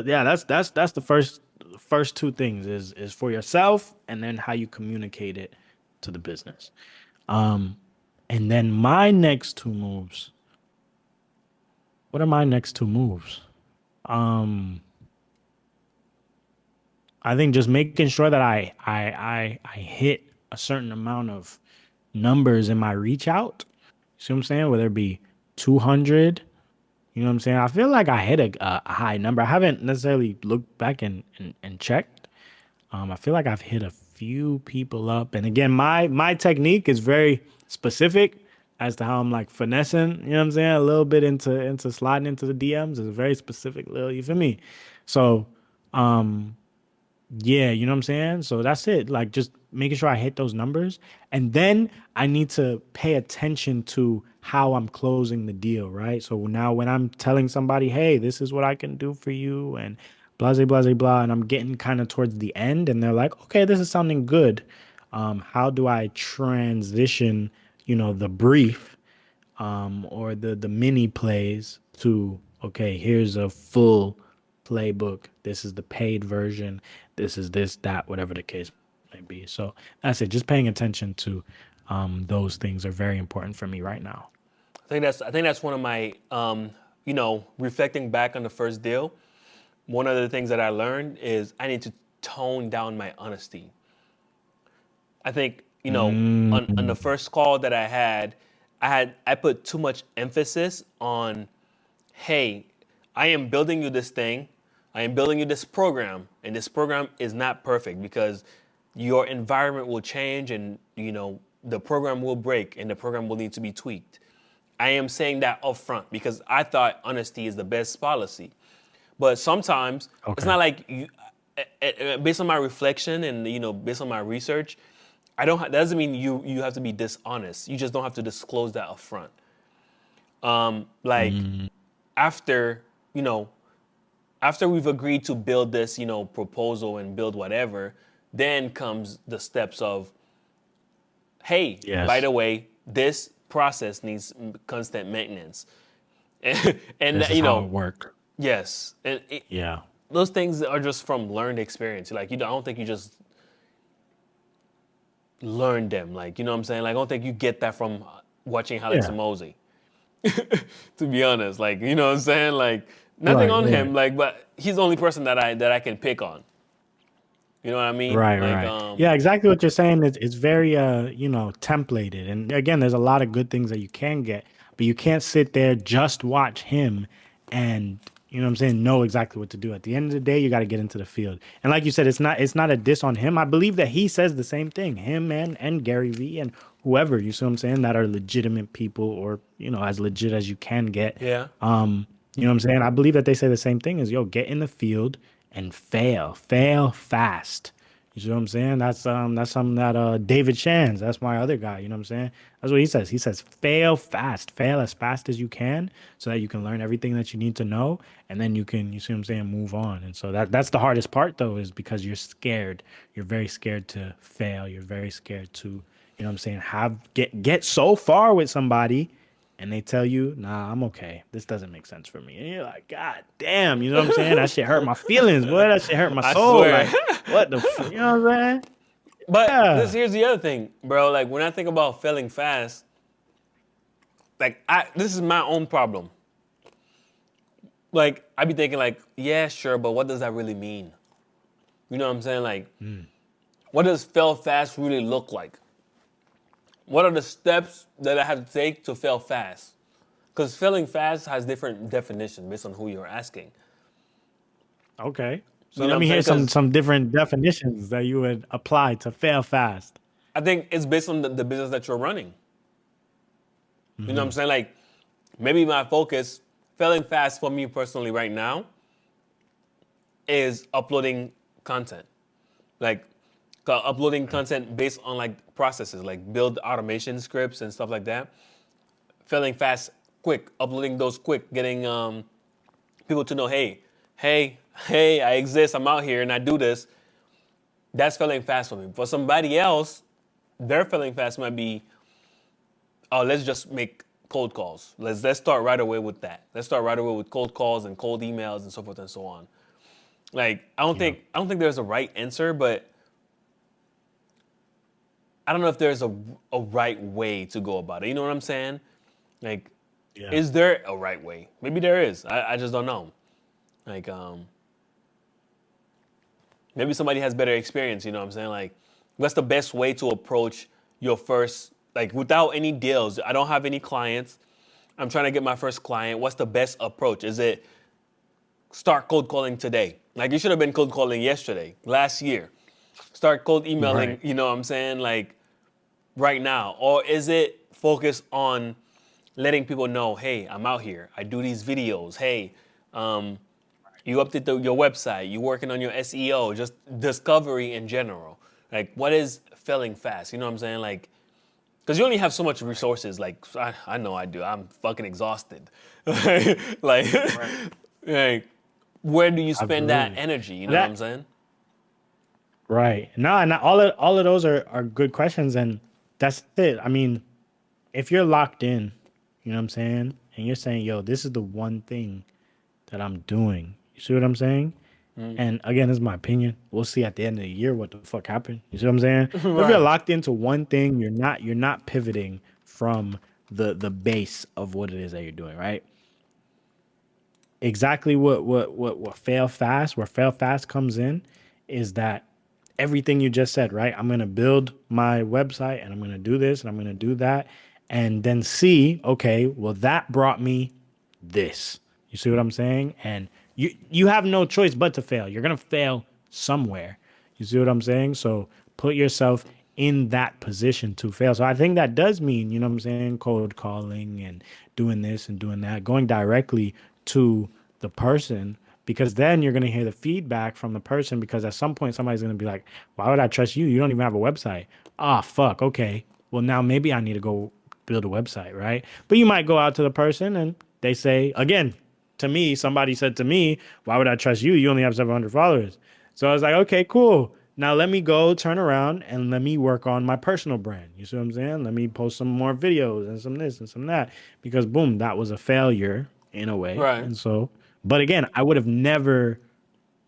yeah, that's the first two things is for yourself and then how you communicate it to the business. And then my next two moves. What are my next two moves? I think just making sure that I hit a certain amount of numbers in my reach out. See what I'm saying? Whether it be 200. You know what I'm saying? I feel like I hit a high number. I haven't necessarily looked back and checked. I feel like I've hit a few people up, and again, my technique is very specific as to how I'm like finessing. You know what I'm saying? A little bit into sliding into the DMs is a very specific little. You feel me? So yeah, you know what I'm saying? So that's it. Like just making sure I hit those numbers. And then I need to pay attention to how I'm closing the deal, right? So now when I'm telling somebody, hey, this is what I can do for you and blah, blah, blah, blah, and I'm getting kind of towards the end and they're like, okay, this is sounding good. How do I transition, the brief or the mini plays to okay, here's a full playbook. This is the paid version. This is this that whatever the case may be. So that's it. Just paying attention to those things are very important for me right now. I think that's one of my reflecting back on the first deal. One of the things that I learned is I need to tone down my honesty. I think on the Mm, first call that I put too much emphasis on, hey, I am building you this thing, I am building you this program, and this program is not perfect because your environment will change and the program will break and the program will need to be tweaked. I am saying that upfront because I thought honesty is the best policy. But sometimes it's okay. not like you, based on my reflection and based on my research, I don't. That doesn't mean you have to be dishonest. You just don't have to disclose that upfront. Like Mm, after you know after we've agreed to build this proposal and build whatever, then comes the steps of hey, by Yes. the way, this process needs constant maintenance. And This is how it worked. yes, Yeah. those things are just from learned experience. Like, I don't think you just learn them. Like, you know what I'm saying? Like, I don't think you get that from watching Alex Yeah. and Mosey. To be honest, like, you know what I'm saying? Like, nothing Right. on Right. him. Like, but he's the only person that I can pick on. You know what I mean? Right, Like, right. Yeah, exactly what you're saying. It's very templated. And again, there's a lot of good things that you can get, but you can't sit there just watch him and you know what I'm saying, know exactly what to do. At the end of the day, you got to get into the field. And like you said, it's not a diss on him. I believe that he says the same thing. Him and Gary Vee and whoever, you see what I'm saying, that are legitimate people or, as legit as you can get. yeah, You know what I'm saying? I believe that they say the same thing as, yo, get in the field and fail fast. You see what I'm saying? That's something that David Shands, that's my other guy, you know what I'm saying? That's what he says. He says fail fast, fail as fast as you can so that you can learn everything that you need to know and then you see what I'm saying, move on. And so that's the hardest part though, is because you're scared. You're very scared to fail. You're very scared to, what I'm saying, get so far with somebody and they tell you, nah, I'm okay. This doesn't make sense for me. And you're like, God damn, you know what I'm saying? That shit hurt my feelings, boy. That shit hurt my I soul. swear. Like, what you know what I'm saying? But Yeah. here's the other thing, bro. Like, when I think about failing fast, like, this is my own problem. Like, I be thinking like, yeah, sure, but what does that really mean? You know what I'm saying? Like, what does fail fast really look like? What are the steps that I have to take to fail fast? Because failing fast has different definitions based on who you're asking. Okay. So You know let what I'm me hear saying? some Because some different definitions that you would apply to fail fast. I think it's based on the business that you're running. You know what I'm saying? Like, maybe my focus, failing fast for me personally right now, is uploading content. Like, uploading content based on like processes, like build automation scripts and stuff like that. Failing fast, quick, uploading those quick, getting people to know, hey, I exist, I'm out here and I do this. That's failing fast for me. For somebody else, their failing fast might be, oh, let's just make cold calls. Let's start right away with that. Let's start right away with cold calls and cold emails and so forth and so on. Like, Yeah. I don't think there's a right answer, but I don't know if there's a right way to go about it. You know what I'm saying? Like, Yeah. is there a right way? Maybe there is. I just don't know. Like, maybe somebody has better experience. You know what I'm saying? Like, what's the best way to approach your first, like, without any deals? I don't have any clients. I'm trying to get my first client. What's the best approach? Is it start cold calling today? Like, you should have been cold calling yesterday, last year. Start cold emailing, Right. you know what I'm saying? Like, right now? Or is it focused on letting people know, hey, I'm out here. I do these videos. Hey, um, you update your website. You working on your SEO, just discovery in general. Like, what is failing fast? You know what I'm saying? Like, because you only have so much resources. Like, I know I do. I'm fucking exhausted. like, Right. like, where do you spend that Absolutely. energy? You know what I'm That saying? right. No, and all of those are good questions and that's it. I mean, if you're locked in, you know what I'm saying? And you're saying, yo, this is the one thing that I'm doing. You see what I'm saying? And again, this is my opinion. We'll see at the end of the year what the fuck happened. You see what I'm saying? But if you're Right. locked into one thing, you're not pivoting from the base of what it is that you're doing, right? Exactly what fail fast, where fail fast comes in, is that everything you just said, right? I'm gonna build my website and I'm gonna do this and I'm gonna do that, and then see, okay, well that brought me this. You see what I'm saying? And you have no choice but to fail. You're gonna fail somewhere. You see what I'm saying? So put yourself in that position to fail. So I think that does mean, you know what I'm saying, cold calling and doing this and doing that, going directly to the person because then you're going to hear the feedback from the person because at some point somebody's going to be like, why would I trust you? You don't even have a website. Ah, fuck. Okay. Well, now maybe I need to go build a website, right? But you might go out to the person and they say, again, to me, somebody said to me, why would I trust you? You only have 700 followers. So I was like, okay, cool. Now let me go turn around and let me work on my personal brand. You see what I'm saying? Let me post some more videos and some this and some that because boom, that was a failure in a way. Right. And so, but again, I would have never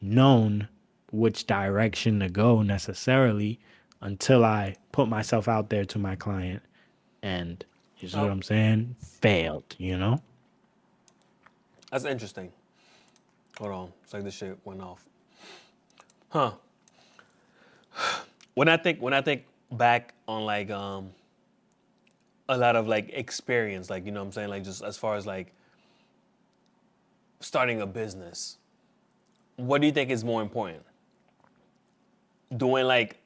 known which direction to go necessarily until I put myself out there to my client and you see what Oh, I'm saying? Failed, you know? that's interesting. Hold on. It's like this shit went off. Huh. When I think back on like a lot of like experience, like you know what I'm saying, like just as far as like starting a business, what do you think is more important? Doing like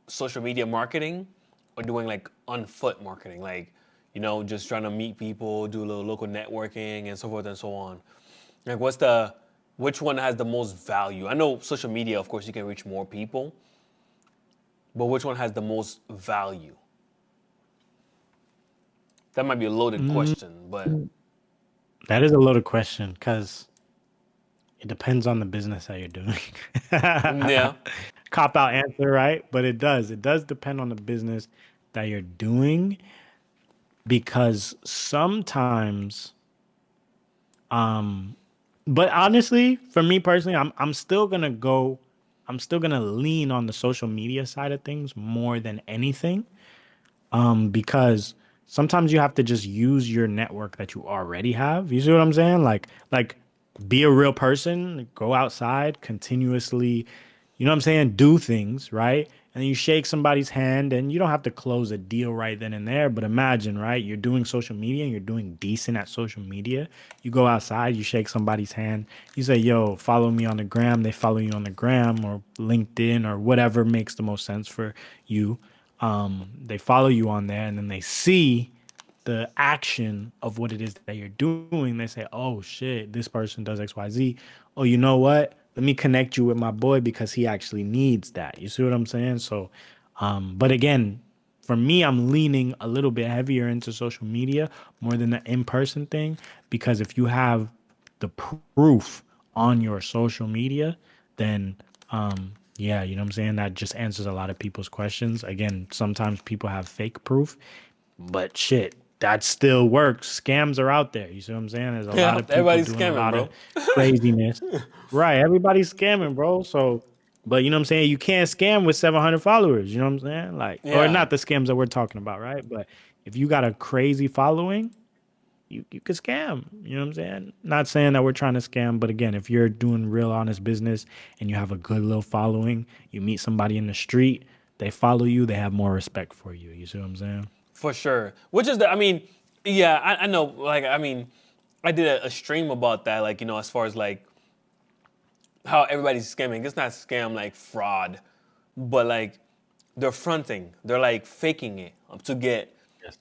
social media marketing or doing like on foot marketing, like just trying to meet people, do a little local networking and so forth and so on. Like which one has the most value? I know social media, of course, you can reach more people, but which one has the most value? That might be a loaded Mm, question, but that is a loaded question because it depends on the business that you're doing. yeah. Cop out answer, right? But it does. It does depend on the business that you're doing because sometimes but honestly, for me personally, I'm still gonna go I'm still gonna lean on the social media side of things more than anything. Because sometimes you have to just use your network that you already have. You see what I'm saying? Like be a real person, go outside continuously, you know what I'm saying? Do things, right? And then you shake somebody's hand and you don't have to close a deal right then and there, but imagine, right? You're doing social media and you're doing decent at social media. You go outside, you shake somebody's hand, you say, "Yo, follow me on the gram." They follow you on the gram or LinkedIn or whatever makes the most sense for you. They follow you on there and then they see the action of what it is that you're doing. They say, "Oh shit, this person does XYZ. Oh, you know what? Let me connect you with my boy because he actually needs that." You see what I'm saying? So, but again, for me, I'm leaning a little bit heavier into social media more than the in-person thing because if you have the proof on your social media, then yeah, you know what I'm saying? That just answers a lot of people's questions. Again, sometimes people have fake proof, but shit, that still works. Scams are out there. You see what I'm saying? There's a lot Yeah, of people everybody's doing a scamming, lot of bro. craziness. Right. Everybody's scamming, bro. So, but you know what I'm saying? You can't scam with 700 followers. You know what I'm saying? Like, or Yeah, not the scams that we're talking about, right? But if you got a crazy following, you could scam. You know what I'm saying? Not saying that we're trying to scam, but again, if you're doing real honest business and you have a good little following, you meet somebody in the street, they follow you, they have more respect for you. You see what I'm saying? for sure. Which is I mean, yeah, I know. Like, I mean, I did a stream about that. Like, as far as like how everybody's scamming. It's not scam like fraud, but like they're fronting. They're like faking it to get Yes.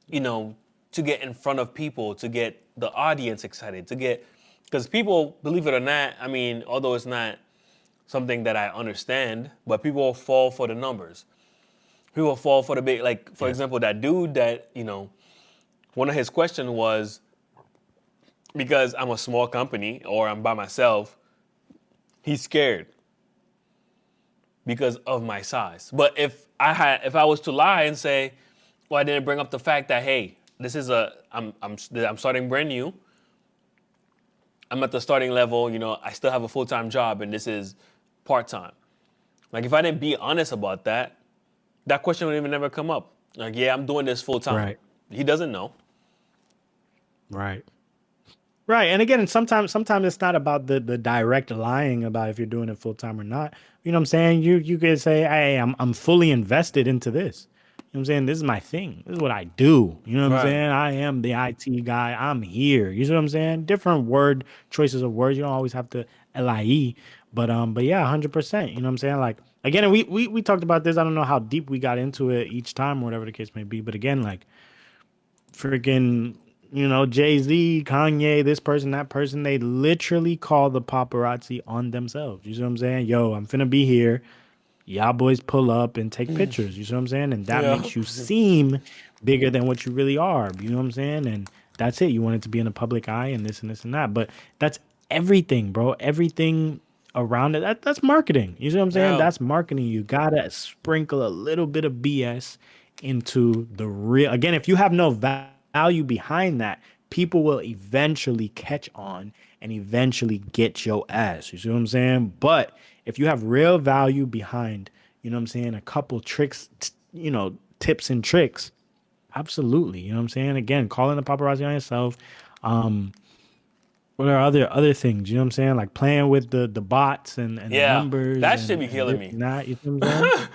you know, to get in front of people, to get the audience excited, because people, believe it or not, I mean, although it's not something that I understand, but people fall for the numbers. People fall for the big, like, for Yes. example, that dude that, one of his questions was, because I'm a small company or I'm by myself, he's scared because of my size. But if I was to lie and say, well, I didn't bring up the fact that, hey, this is I'm starting brand new. I'm at the starting level. I still have a full time job, and this is part time. Like, if I didn't be honest about that, that question would even never come up. Like, yeah, I'm doing this full time. Right. He doesn't know. Right. Right. And again, sometimes it's not about the direct lying about if you're doing it full time or not. You know what I'm saying? You could say, "Hey, I'm fully invested into this." You know what I'm saying? This is my thing. This is what I do. You know what I'm Right. saying? I am the IT guy. I'm here. You see what I'm saying? Different word choices of words. You don't always have to lie, but yeah, 100%. You know what I'm saying? Like again, and we talked about this. I don't know how deep we got into it each time or whatever the case may be, but again, like freaking, Jay-Z, Kanye, this person, that person, they literally call the paparazzi on themselves. You see what I'm saying? Yo, I'm finna be here. Y'all boys pull up and take pictures. You see what I'm saying? And that Yeah. makes you seem bigger than what you really are. You know what I'm saying? And that's it. You want it to be in the public eye and this and this and that. But that's everything, bro. Everything around it. That's marketing. You see what I'm saying? Yeah. That's marketing. You gotta sprinkle a little bit of BS into the real. Again, if you have no value behind that, people will eventually catch on and eventually get your ass. You see what I'm saying? But if you have real value behind, you know what I'm saying, a couple tricks, tips and tricks, absolutely. You know what I'm saying? Again, calling the paparazzi on yourself. Um, what are other things? You know what I'm saying? Like playing with the bots and the Yeah. numbers That should and be and killing this me. and that. You see what I'm saying?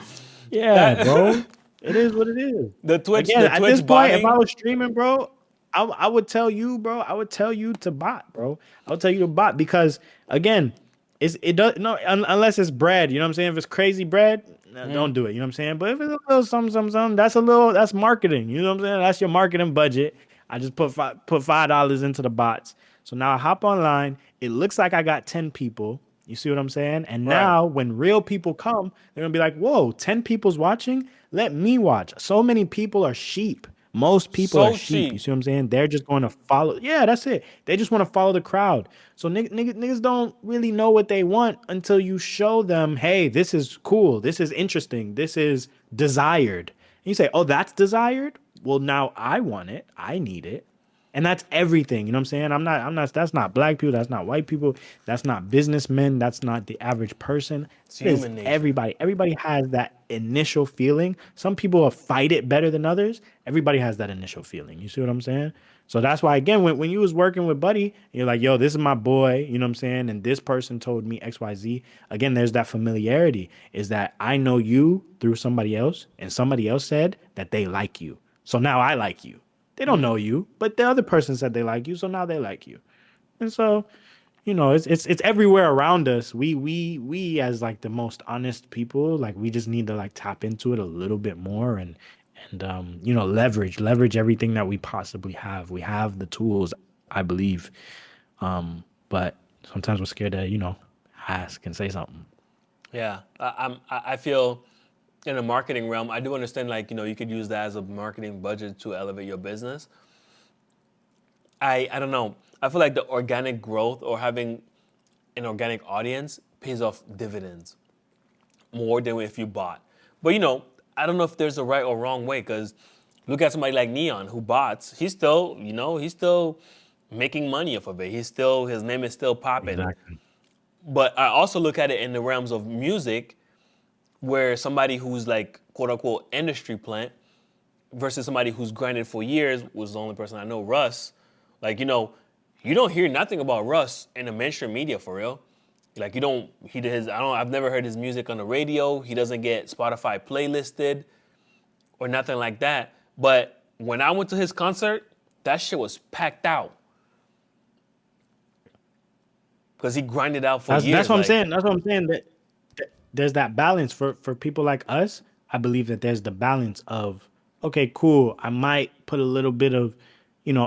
Yeah, That bro. It is what it is. the Twitch Again, the at this Twitch point, if I botting. was streaming, bro, I would tell you, bro. I would tell you to bot, bro. I would tell you to bot because again, it does no unless it's bread. You know what I'm saying? If it's crazy bread, no, don't do it. You know what I'm saying? But if it's a little something, that's marketing. You know what I'm saying? That's your marketing budget. I just put $5 into the bots. So now I hop online. It looks like I got 10 people. You see what I'm saying? And Right. now when real people come, they're gonna be like, whoa, 10 people's watching? Let me watch. So many people are sheep. Most people are So sheep. You cheap. see what I'm saying? They're just going to follow. Yeah, that's it. They just want to follow the crowd. So niggas don't really know what they want until you show them, hey, this is cool. This is interesting. This is desired. And you say, oh, that's desired? Well, now I want it. I need it. And that's everything. You know what I'm saying? That's not black people. That's not white people. That's not businessmen. That's not the average person. It's It is human nature. everybody. Everybody has that initial feeling. Some people will fight it better than others. Everybody has that initial feeling. You see what I'm saying? So that's why, again, when you was working with Buddy, you're like, yo, this is my boy. You know what I'm saying? And this person told me XYZ. Again, there's that familiarity is that I know you through somebody else, and somebody else said that they like you. So now I like you. They don't know you, but the other person said they like you, so now they like you. And so, it's everywhere around us. We as like the most honest people, like we just need to like tap into it a little bit more and leverage everything that we possibly have. We have the tools, I believe. But sometimes we're scared to, ask and say something. Yeah. I feel in the marketing realm, I do understand like, you could use that as a marketing budget to elevate your business. I don't know. I feel like the organic growth or having an organic audience pays off dividends more than if you bought. But I don't know if there's a right or wrong way because look at somebody like Neon who bots. He's still making money off of it. His name is still popping. Exactly. But I also look at it in the realms of music where somebody who's like quote unquote industry plant versus somebody who's grinded for years was the only person I know, Russ. Like, you don't hear nothing about Russ in the mainstream media for real. Like you don't he did his I don't I've never heard his music on the radio. He doesn't get Spotify playlisted or nothing like that. But when I went to his concert, that shit was packed out because he grinded out for That's years. what I'm Like, saying. That's what I'm saying. That there's that balance for people like us. I believe that there's the balance of okay, cool. I might put a little bit of,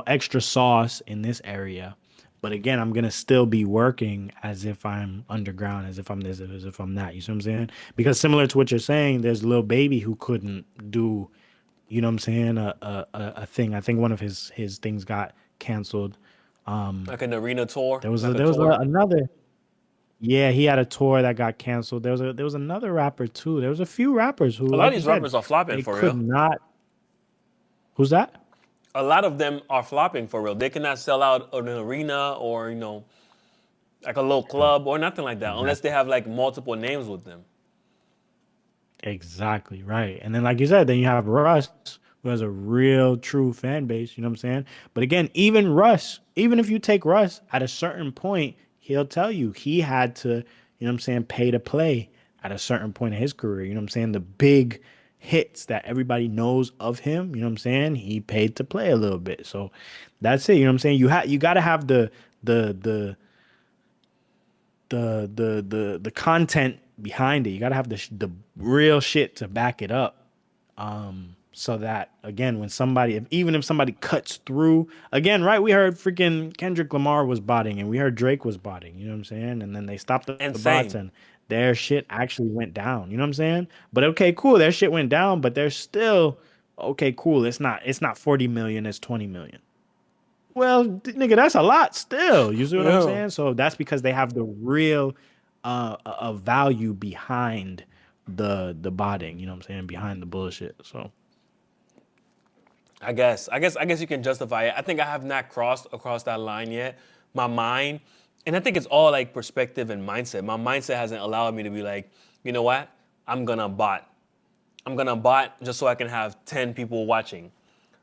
extra sauce in this area, but again, I'm gonna still be working as if I'm underground, as if I'm this, as if I'm that. You see what I'm saying? Because similar to what you're saying, there's Lil Baby who couldn't do, what I'm saying, a thing. I think one of his things got canceled. like an arena tour, There was like a tour. another. Yeah, he had a tour that got canceled. There was another rapper too. There was a few rappers who, A lot of like you these said, rappers are flopping they for could real. not. Who's that? A lot of them are flopping for real. They cannot sell out an arena or like a little club or nothing like that unless they Exactly. have like multiple names with them. Exactly right. And then, like you said, then you have Russ, who has a real true fan base. You know what I'm saying? But again, even Russ, even if you take Russ at a certain point, he'll tell you he had to, what I'm saying, pay to play at a certain point in his career. You know what I'm saying? The big hits that everybody knows of him, you know what I'm saying? He paid to play a little bit. So that's it. You know what I'm saying? You got to have the the the content behind it. You got to have the real shit to back it up. So that again, when somebody, even if somebody cuts through, again, right? We heard freaking Kendrick Lamar was botting, and we heard Drake was botting. You know what I'm saying? And then they stopped the bots, Insane. and their shit actually went down. You know what I'm saying? But okay, cool, their shit went down, but they're still okay. Cool, it's not 40 million, it's 20 million. Well, nigga, that's a lot still. You see what I'm Yeah. saying? So that's because they have the real. a value behind the botting. You know what I'm saying? Behind the bullshit. So I guess you can justify it. I think I have not crossed across that line yet. My mind, and I think it's all like perspective and mindset. My mindset hasn't allowed me to be like, you know what? I'm gonna bot. I'm gonna bot just so I can have 10 people watching.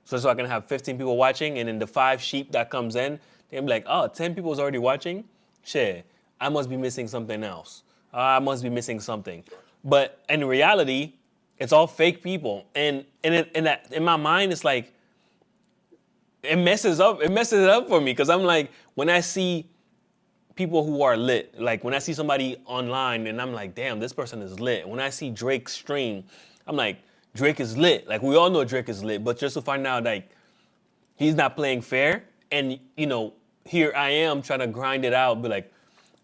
So I can have 15 people watching, and then the five sheep that comes in, they'll be like, oh, 10 people is already watching? Shit, I must be missing something else. I must be missing something. But in reality, it's all fake people. In my mind, it's like, it messes it up for me because I'm like, when I see people who are lit, like when I see somebody online and I'm like, damn, this person is lit. When I see Drake stream, I'm like, Drake is lit. Like we all know Drake is lit, but just to find out like he's not playing fair, and here I am trying to grind it out, be like,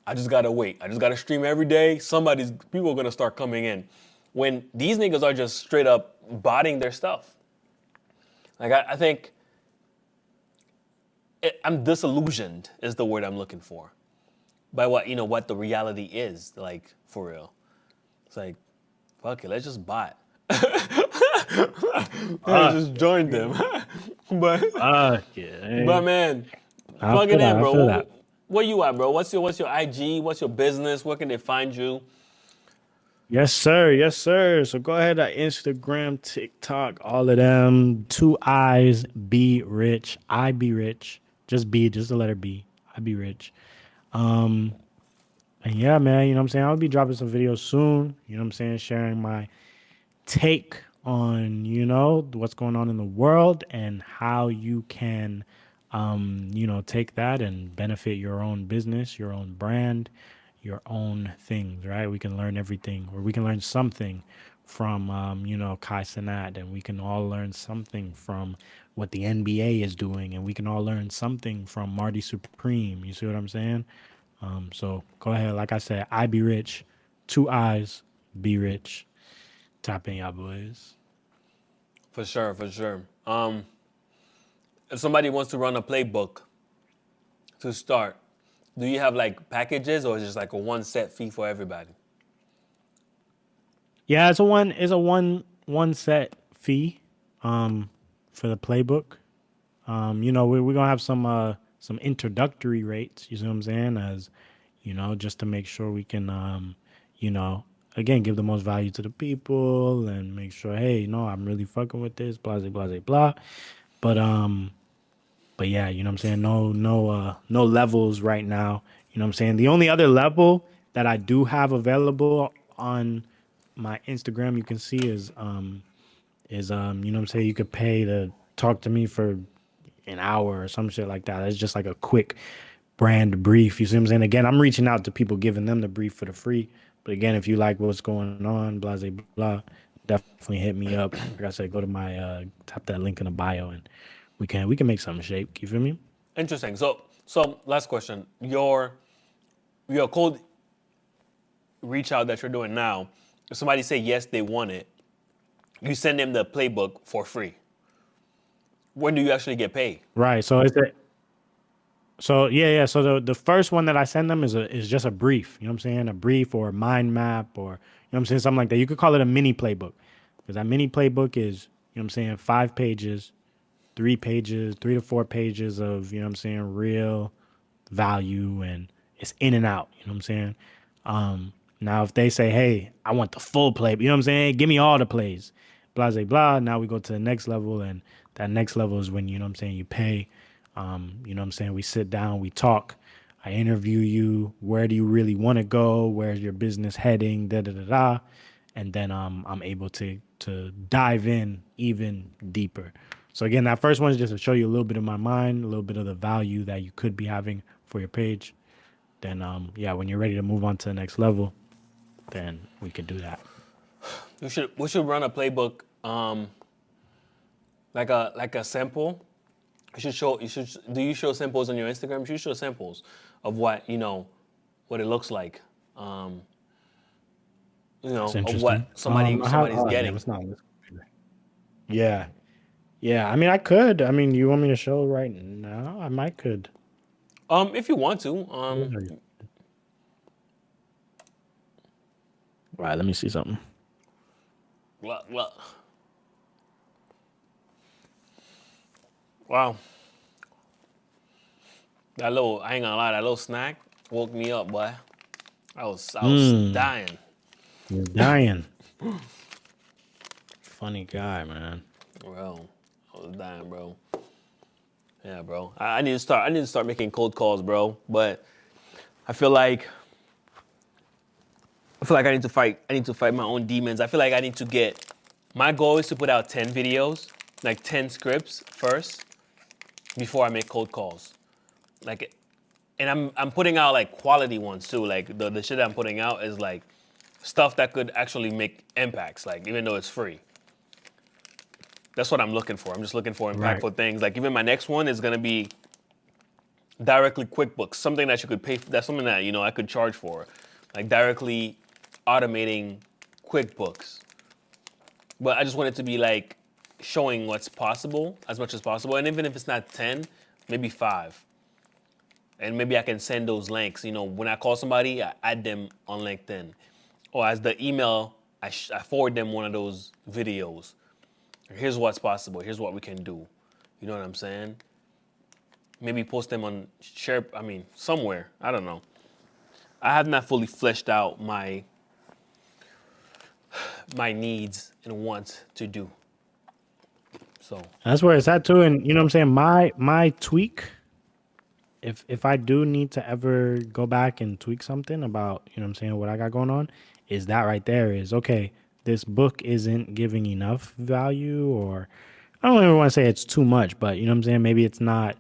I just gotta wait. I just gotta stream every day. People are gonna start coming in. When these niggas are just straight up botting their stuff. Like I think I'm disillusioned is the word I'm looking for by what the reality is like for real. It's like, fuck it, let's just bot. uh Just join them. but yeah, but man, I plug feel it that. in, I bro. feel that. Where you at, bro? What's your IG? What's your business? Where can they find you? Yes, sir. Yes, sir. So go ahead to Instagram, TikTok, all of them. Two eyes, be rich. I be rich. Just be, just the letter B. I be rich. Um, and yeah, man, you know what I'm saying? I'll be dropping some videos soon. You know what I'm saying? Sharing my take on, what's going on in the world and how you can, take that and benefit your own business, your own brand, your own things, right? We can learn everything, or we can learn something from, Kai Cenat, and we can all learn something from what the NBA is doing, and we can all learn something from Marty Supreme. You see what I'm saying? So go ahead. Like I said, I be rich, two eyes, be rich. Tap in, y'all boys. For sure, for sure. If somebody wants to run a playbook to start, do you have like packages or is it just like a one set fee for everybody? Yeah, it's a one set fee um for the playbook. We're gonna have some introductory rates, you see what I'm saying, as just to make sure we can you know, again give the most value to the people and make sure, hey, I'm really fucking with this, blah blah blah blah. But yeah, you know what I'm saying? No levels right now. You know what I'm saying? The only other level that I do have available on my Instagram you can see is you know what I'm saying, you could pay to talk to me for an hour or some shit like that. It's just like a quick brand brief. You see what I'm saying? Again, I'm reaching out to people, giving them the brief for the free. But again, if you like what's going on, blah blah blah, definitely hit me up. Like I said, go to my tap that link in the bio, and we can make something shape. You feel me? Interesting. So last question. Your cold reach out that you're doing now, if somebody say yes, they want it, you send them the playbook for free. When do you actually get paid? Right. So yeah. So the first one that I send them is just a brief. You know what I'm saying? A brief or a mind map, or what I'm saying, something like that. You could call it a mini playbook, because that mini playbook is, what I'm saying, 5 pages, 3 pages, 3 to 4 pages of, what I'm saying, real value, and it's in and out. You know what I'm saying? Now if they say, hey, I want the full play, you know what I'm saying? Give me all the plays, blah blah blah. Now we go to the next level, and that next level is when, you know what I'm saying, you pay. You know what I'm saying? We sit down, we talk. I interview you. Where do you really want to go? Where's your business heading? Da da da da. And then I'm able to dive in even deeper. So again, that first one is just to show you a little bit of my mind, a little bit of the value that you could be having for your page. Then yeah, when you're ready to move on to the next level, then we could do that. We should run a playbook, like a sample. You should do you show samples on your Instagram? You should show samples of what it looks like. Um, That's of interesting. what somebody's Oh damn, getting. it's not on this computer. Yeah. Yeah. I mean, I could. I mean, you want me to show right now? I might could. If you want to. All right, let me see something. Look. Wow. That little, I ain't gonna lie, that little snack woke me up, boy. I was Mm, dying. you're dying. Funny guy, man. Bro. I was dying, bro. Yeah, bro. I need to start. I need to start making cold calls, bro. But I feel like I need to fight. I need to fight my own demons. I feel like I need to get. My goal is to put out 10 videos, like 10 scripts first, before I make cold calls. Like, and I'm putting out like quality ones too. Like the shit that I'm putting out is like stuff that could actually make impacts. Like even though it's free. That's what I'm looking for. I'm just looking for Right. impactful things. Like even my next one is gonna be directly QuickBooks, something that you could pay for. That's something that I could charge for, like directly automating QuickBooks. But I just want it to be like showing what's possible as much as possible, and even if it's not 10, maybe 5, and maybe I can send those links. When I call somebody, I add them on LinkedIn, or as the email, I forward them one of those videos. Here's what's possible. Here's what we can do. You know what I'm saying? Maybe post them on share. I mean, somewhere. I don't know. I have not fully fleshed out my needs and wants to do. So That's where it's at too. And you know what I'm saying? My tweak, if I do need to ever go back and tweak something about, you know what I'm saying, what I got going on, is that right there is okay, this book isn't giving enough value, or I don't even want to say it's too much, but you know what I'm saying, maybe it's not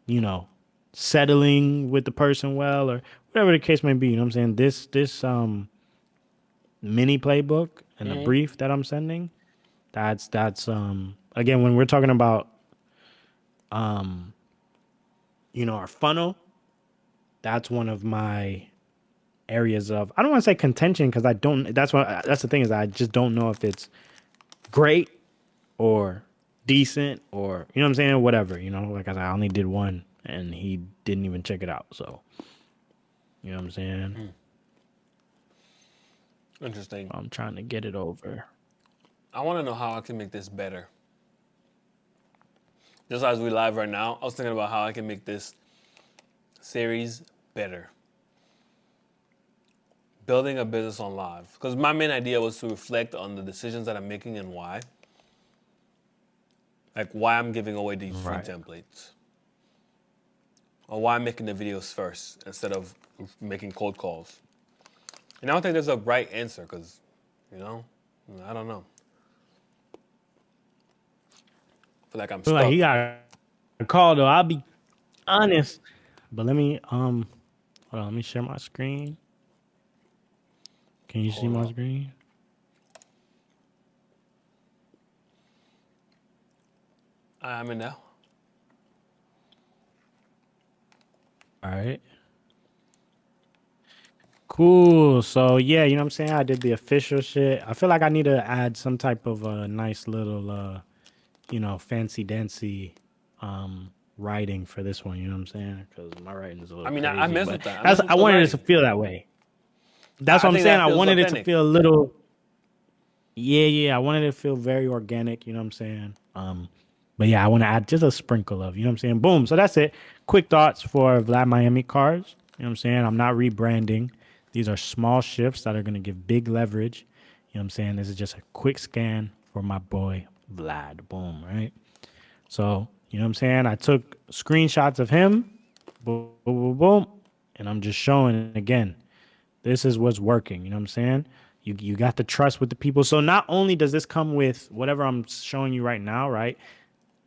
you know, settling with the person well, or whatever the case may be, you know what I'm saying? This mini playbook and the brief that I'm sending, that's again, when we're talking about our funnel, that's one of my areas of, I don't want to say contention, because I don't, that's the thing, is I just don't know if it's great or decent, or you know what I'm saying, whatever, like I said, I only did one and he didn't even check it out, so you know what I'm saying. interesting. I'm trying to get it over. I want to know how I can make this better. Just as we live right now, I was thinking about how I can make this series better. Building a business on live, because my main idea was to reflect on the decisions that I'm making and why. Like why I'm giving away these free Right. templates, or why I'm making the videos first instead of making cold calls. And I don't think there's a right answer, because, you know, I don't know. I feel like I'm Feel like he stuck. got a call though, I'll be honest, but let me hold on, let me share my screen. Can you see Hold my up. screen? I'm in now. All right. Cool. So yeah, you know what I'm saying? I did the official shit. I feel like I need to add some type of nice little fancy dancy writing for this one, you know what I'm saying? Because my writing is a I little mean, I crazy. mess But with that. I that's mess I with the wanted it to writing. feel that way. That's what I I'm think saying. that I feels wanted it to authentic. feel a little, yeah. I wanted it to feel very organic, you know what I'm saying? But yeah, I want to add just a sprinkle of, you know what I'm saying? Boom. So that's it. Quick thoughts for Vlad Miami cars. You know what I'm saying? I'm not rebranding. These are small shifts that are going to give big leverage. You know what I'm saying? This is just a quick scan for my boy Vlad. Boom, right? So, you know what I'm saying? I took screenshots of him. Boom, boom, boom, boom. And I'm just showing again. This is what's working. You know what I'm saying? You got the trust with the people. So not only does this come with whatever I'm showing you right now, right?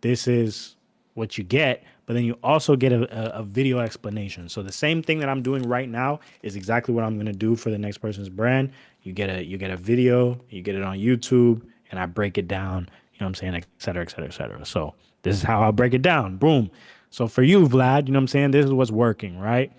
This is what you get, but then you also get a video explanation. So the same thing that I'm doing right now is exactly what I'm going to do for the next person's brand. You get a video, you get it on YouTube, and I break it down, you know what I'm saying, et cetera, et cetera, et cetera. So this is how I break it down. Boom. So for you, Vlad, you know what I'm saying, this is what's working, right?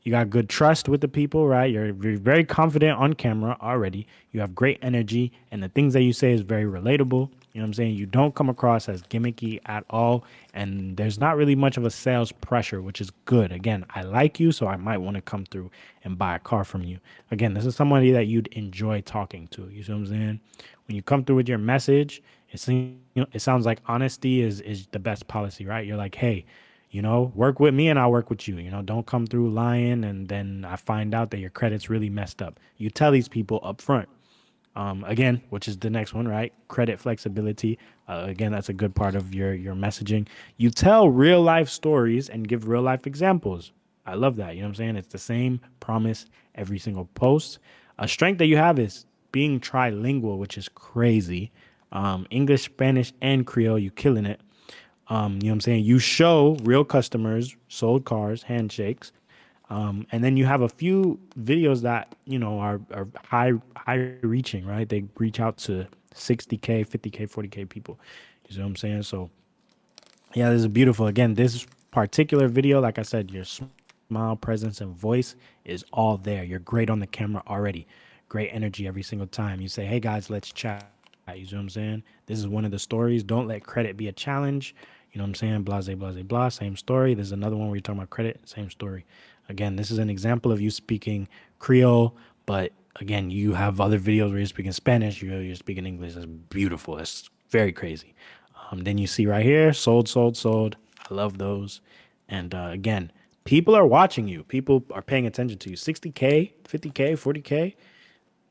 You got good trust with the people, right? You're very confident on camera already. You have great energy, and the things that you say is very relatable. You know what I'm saying? You don't come across as gimmicky at all. And there's not really much of a sales pressure, which is good. Again, I like you, so I might want to come through and buy a car from you. Again, this is somebody that you'd enjoy talking to. You see what I'm saying? When you come through with your message, it sounds like honesty is the best policy, right? You're like, hey, work with me and I'll work with you. Don't come through lying and then I find out that your credit's really messed up. You tell these people up front. Again, which is the next one, right? Credit flexibility. Again, that's a good part of your messaging. You tell real life stories and give real life examples. I love that. You know what I'm saying? It's the same promise every single post. A strength that you have is being trilingual, which is crazy. English, Spanish, and Creole. You killing it. You know what I'm saying? You show real customers, sold cars, handshakes. And then you have a few videos that are high reaching, right? They reach out to 60K, 50K, 40K people. You see what I'm saying? So yeah, this is beautiful. Again, this particular video, like I said, your smile, presence, and voice is all there. You're great on the camera already. Great energy every single time. You say, hey guys, let's chat. You see what I'm saying? This is one of the stories. Don't let credit be a challenge. You know what I'm saying? Blase, blase, blah. Same story. There's another one where you're talking about credit. Same story. Again, this is an example of you speaking Creole, but again, you have other videos where you're speaking Spanish, you're speaking English. That's beautiful. That's very crazy. Then you see right here, sold, sold, sold. I love those. And again, people are watching you. People are paying attention to you. 60K, 50K, 40K.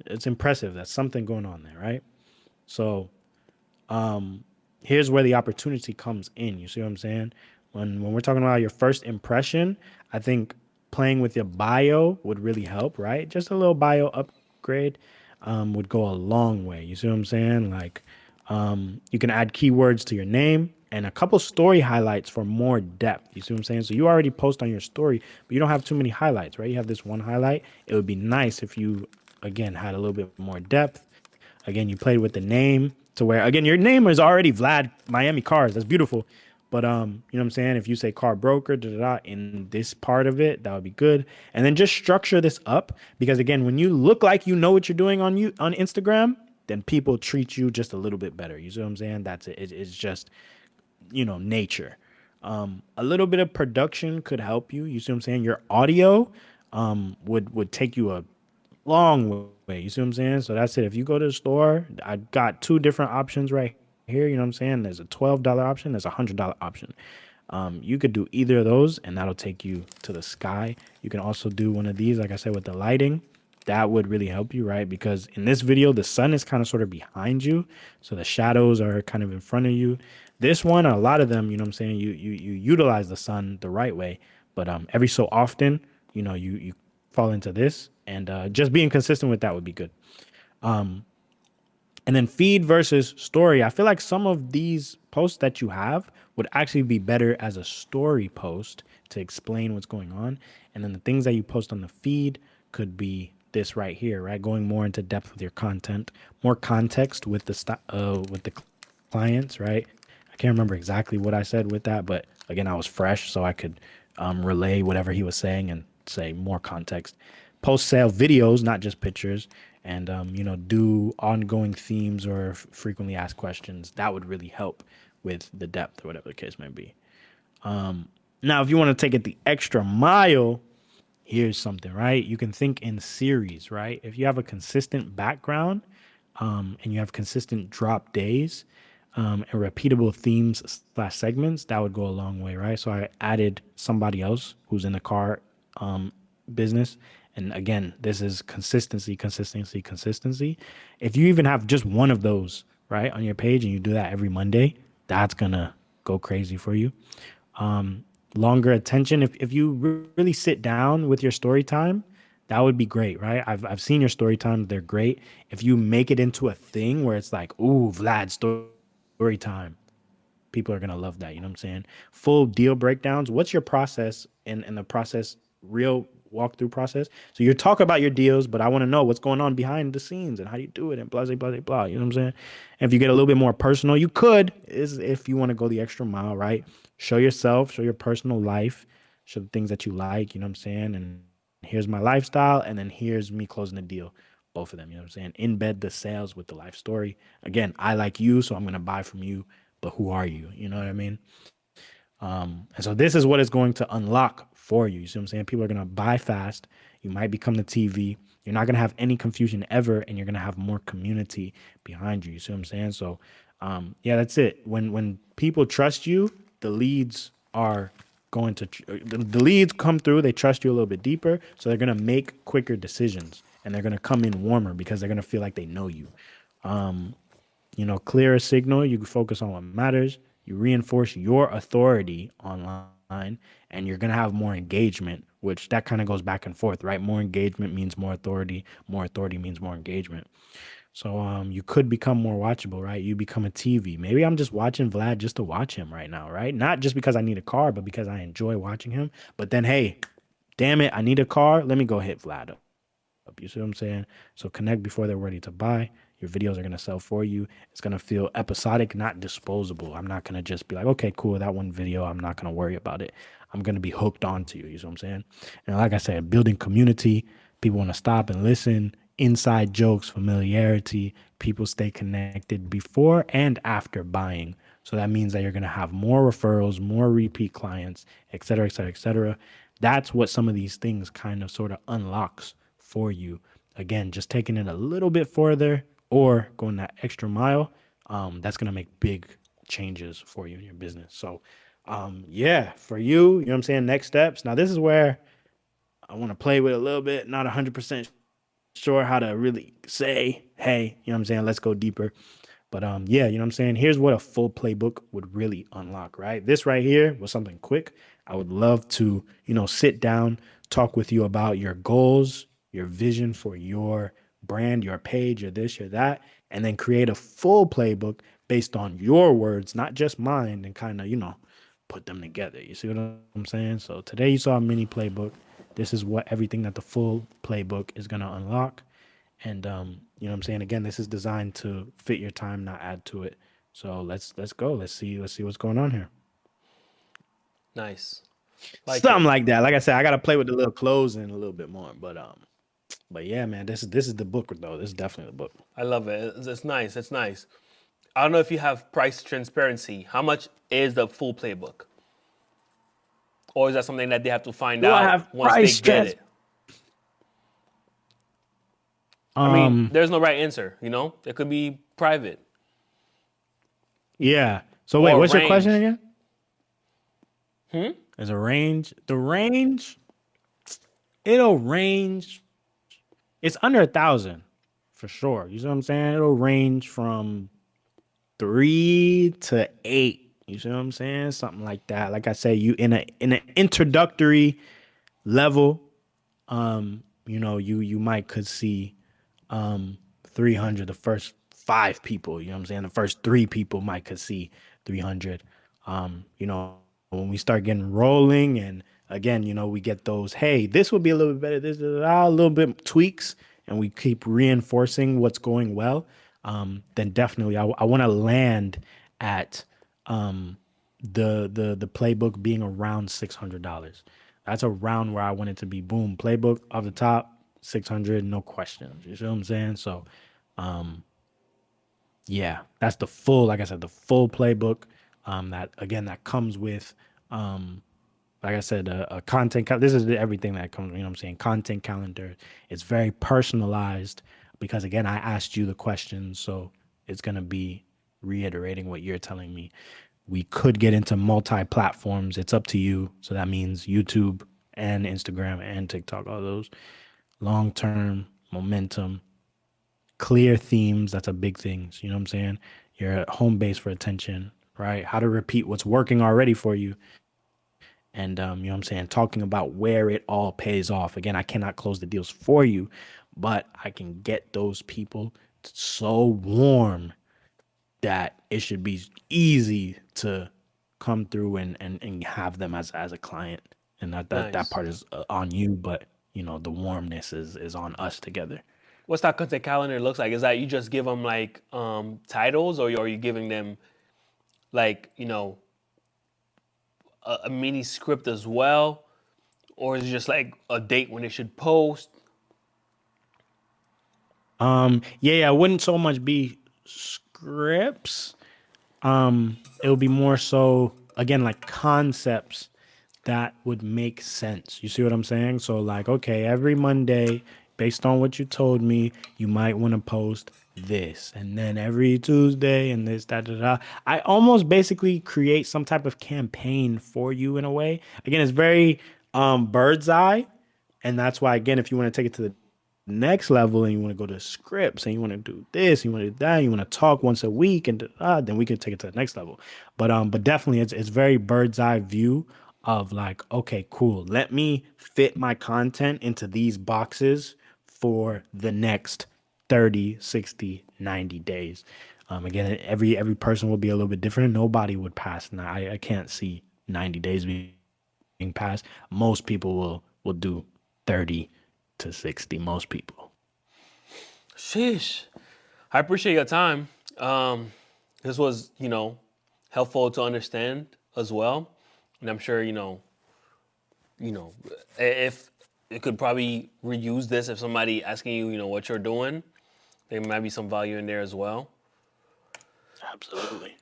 It's impressive. That's something going on there, right? So here's where the opportunity comes in. You see what I'm saying? When we're talking about your first impression, I think playing with your bio would really help, right? Just a little bio upgrade would go a long way. You see what I'm saying? Like you can add keywords to your name and a couple story highlights for more depth. You see what I'm saying? So you already post on your story, but you don't have too many highlights, right? You have this one highlight. It would be nice if you again had a little bit more depth. Again, you played with the name to where again your name is already Vlad Miami Cars. That's beautiful. But you know what I'm saying? If you say car broker, da, da, da, in this part of it, that would be good. And then just structure this up because again, when you look like you know what you're doing on Instagram, then people treat you just a little bit better. You see what I'm saying? That's it. It's just nature. A little bit of production could help you. You see what I'm saying? Your audio would take you a long way. You see what I'm saying? So that's it. If you go to the store, I got two different options right here. You know what I'm saying? There's a $12 option, there's $100 option. You could do either of those, and that'll take you to the sky. You can also do one of these, like I said, with the lighting. That would really help you, right? Because in this video, the sun is kind of sort of behind you, so the shadows are kind of in front of you. This one, a lot of them, you know what I'm saying, you utilize the sun the right way, but every so often, you fall into this, and just being consistent with that would be good. And then feed versus story. I feel like some of these posts that you have would actually be better as a story post to explain what's going on. And then the things that you post on the feed could be this right here, right? Going more into depth with your content, more context with the clients, right? I can't remember exactly what I said with that, but again, I was fresh, so I could relay whatever he was saying and say more context. Post sale videos, not just pictures, and do ongoing themes or frequently asked questions. That would really help with the depth or whatever the case may be. Now, if you want to take it the extra mile, here's something, right? You can think in series, right? If you have a consistent background and you have consistent drop days and repeatable themes slash segments, that would go a long way, right? So I added somebody else who's in the car business. And again, this is consistency, consistency, consistency. If you even have just one of those, right, on your page and you do that every Monday, that's going to go crazy for you. Longer attention. If you really sit down with your story time, that would be great, right? I've seen your story times; they're great. If you make it into a thing where it's like, ooh, Vlad story time, people are gonna love that. You know what I'm saying? Full deal breakdowns. What's your process and the process, real walkthrough process? So you talk about your deals, but I want to know what's going on behind the scenes and how you do it and blah blah blah blah. You know what I'm saying? And if you get a little bit more personal, you could is if you want to go the extra mile, right? Show yourself, show your personal life, show the things that you like. You know what I'm saying? And here's my lifestyle, and then here's me closing the deal. both of them. You know what I'm saying? Embed the sales with the life story. Again, I like you, so I'm gonna buy from you. But who are you? You know what I mean? And so this is what it's going to unlock for you. You see what I'm saying? People are gonna buy fast. You might become the TV. You're not gonna have any confusion ever, and you're gonna have more community behind you. You see what I'm saying? So, yeah, that's it. When people trust you, the leads are going to the leads come through. They trust you a little bit deeper, so they're gonna make quicker decisions, and they're gonna come in warmer because they're gonna feel like they know you. Clear a signal. You can focus on what matters. You reinforce your authority online, and you're gonna have more engagement, which that kind of goes back and forth, right? More engagement means more authority. More authority means more engagement. So you could become more watchable, right? You become a TV. Maybe I'm just watching Vlad just to watch him right now, right? Not just because I need a car, but because I enjoy watching him. But then, hey, damn it, I need a car. Let me go hit Vlad up. You see what I'm saying? So connect before they're ready to buy. Your videos are gonna sell for you. It's gonna feel episodic, not disposable. I'm not gonna just be like, okay, cool, that one video, I'm not gonna worry about it. I'm gonna be hooked onto you. You see what I'm saying? And like I said, building community. People want to stop and listen. Inside jokes, familiarity. People stay connected before and after buying. So that means that you're gonna have more referrals, more repeat clients, et cetera, et cetera, et cetera. That's what some of these things kind of sort of unlocks for you. Again, just taking it a little bit further or going that extra mile, that's gonna make big changes for you in your business. So, yeah, for you, you know what I'm saying. Next steps. Now, this is where I want to play with a little bit. Not 100% sure how to really say, hey, you know what I'm saying. Let's go deeper. But yeah, you know what I'm saying? Here's what a full playbook would really unlock, right? This right here was something quick. I would love to, sit down, talk with you about your goals, your vision for your brand, your page, your this, your that, and then create a full playbook based on your words, not just mine, and kind of, put them together. You see what I'm saying? So today you saw a mini playbook. This is what everything that the full playbook is going to unlock. And you know what I'm saying? Again, this is designed to fit your time, not add to it. So let's go. Let's see what's going on here. Nice. Like Something it. like that. Like I said, I gotta play with the little closing a little bit more. But yeah, man, this is the book though. This is definitely the book. I love it. It's nice. It's nice. I don't know if you have price transparency. How much is the full playbook? Or is that something that they have to find Do I out have once they price get stress? it? I mean, there's no right answer, It could be private Yeah. So wait, or what's your question range. again? There's a range. The range, it'll range. It's under 1,000 for sure. You see what I'm saying? It'll range from 3 to 8. You see what I'm saying? Something like that. Like I say, you in an introductory level, you might could see 300 the first 5 people. You know what I'm saying? The first 3 people might could see 300. When we start getting rolling, and again, we get those. Hey, this would be a little bit better. This a little bit tweaks, and we keep reinforcing what's going well. Then definitely, I want to land at the playbook being around $600. That's around where I want it to be. Boom, playbook off the top, 600, no questions. You see what I'm saying? So, yeah, that's the full, like I said, the full playbook. That again, that comes with, like I said, a This is everything that comes. You know what I'm saying? Content calendar. It's very personalized because again, I asked you the questions, so it's gonna be reiterating what you're telling me. We could get into multi platforms. It's up to you. So that means YouTube and Instagram and TikTok, all those long term momentum, clear themes. That's a big thing. So, you know what I'm saying? You're at home base for attention, right? How to repeat what's working already for you. And, you know what I'm saying? Talking about where it all pays off. Again, I cannot close the deals for you, but I can get those people so warm that it should be easy to come through and have them as a client. And that Nice. part is on you, but the warmness is on us together. What's that content calendar looks like? Is that you just give them like titles, or are you giving them like a mini script as well, or is it just like a date when they should post? Yeah, it wouldn't so much be scripts. It would be more so again like concepts that would make sense. You see what I'm saying? So like, okay, every Monday, based on what you told me, you might want to post this. And then every Tuesday and this, da da da. I almost basically create some type of campaign for you in a way. Again, it's very bird's eye. And that's why, again, if you want to take it to the next level and you want to go to scripts and you want to do this, you want to do that, you want to talk once a week, and then we can take it to the next level. But definitely, it's very bird's eye view of like, okay, cool. Let me fit my content into these boxes for the next 30, 60, 90 days. Again, every person will be a little bit different. Nobody would pass. And I can't see 90 days being passed. Most people will do 30 to 60. Most people. Sheesh. I appreciate your time. This was, helpful to understand as well, and I'm sure, you know, if it could probably reuse this if somebody asking you, what you're doing, there might be some value in there as well. Absolutely.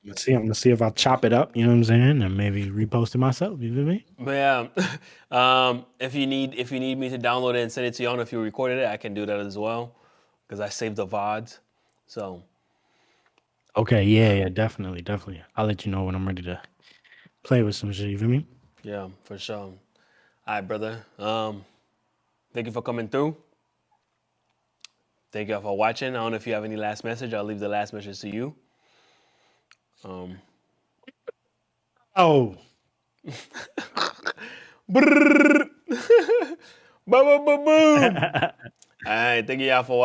Let's see. I'm gonna see if I chop it up. You know what I'm saying, and maybe repost it myself. You feel me? But yeah, if you need me to download it and send it to you, I don't know if you recorded it, I can do that as well, because I saved the VODs. So Okay. Yeah. Yeah. Definitely. Definitely. I'll let you know when I'm ready to play with some shit. You feel me? yeah, for sure. All right, brother. Thank you for coming through. Thank you all for watching. I don't know if you have any last message. I'll leave the last message to you. Um, Oh. Boom, boom, boom, boom. All right, thank you all for watching.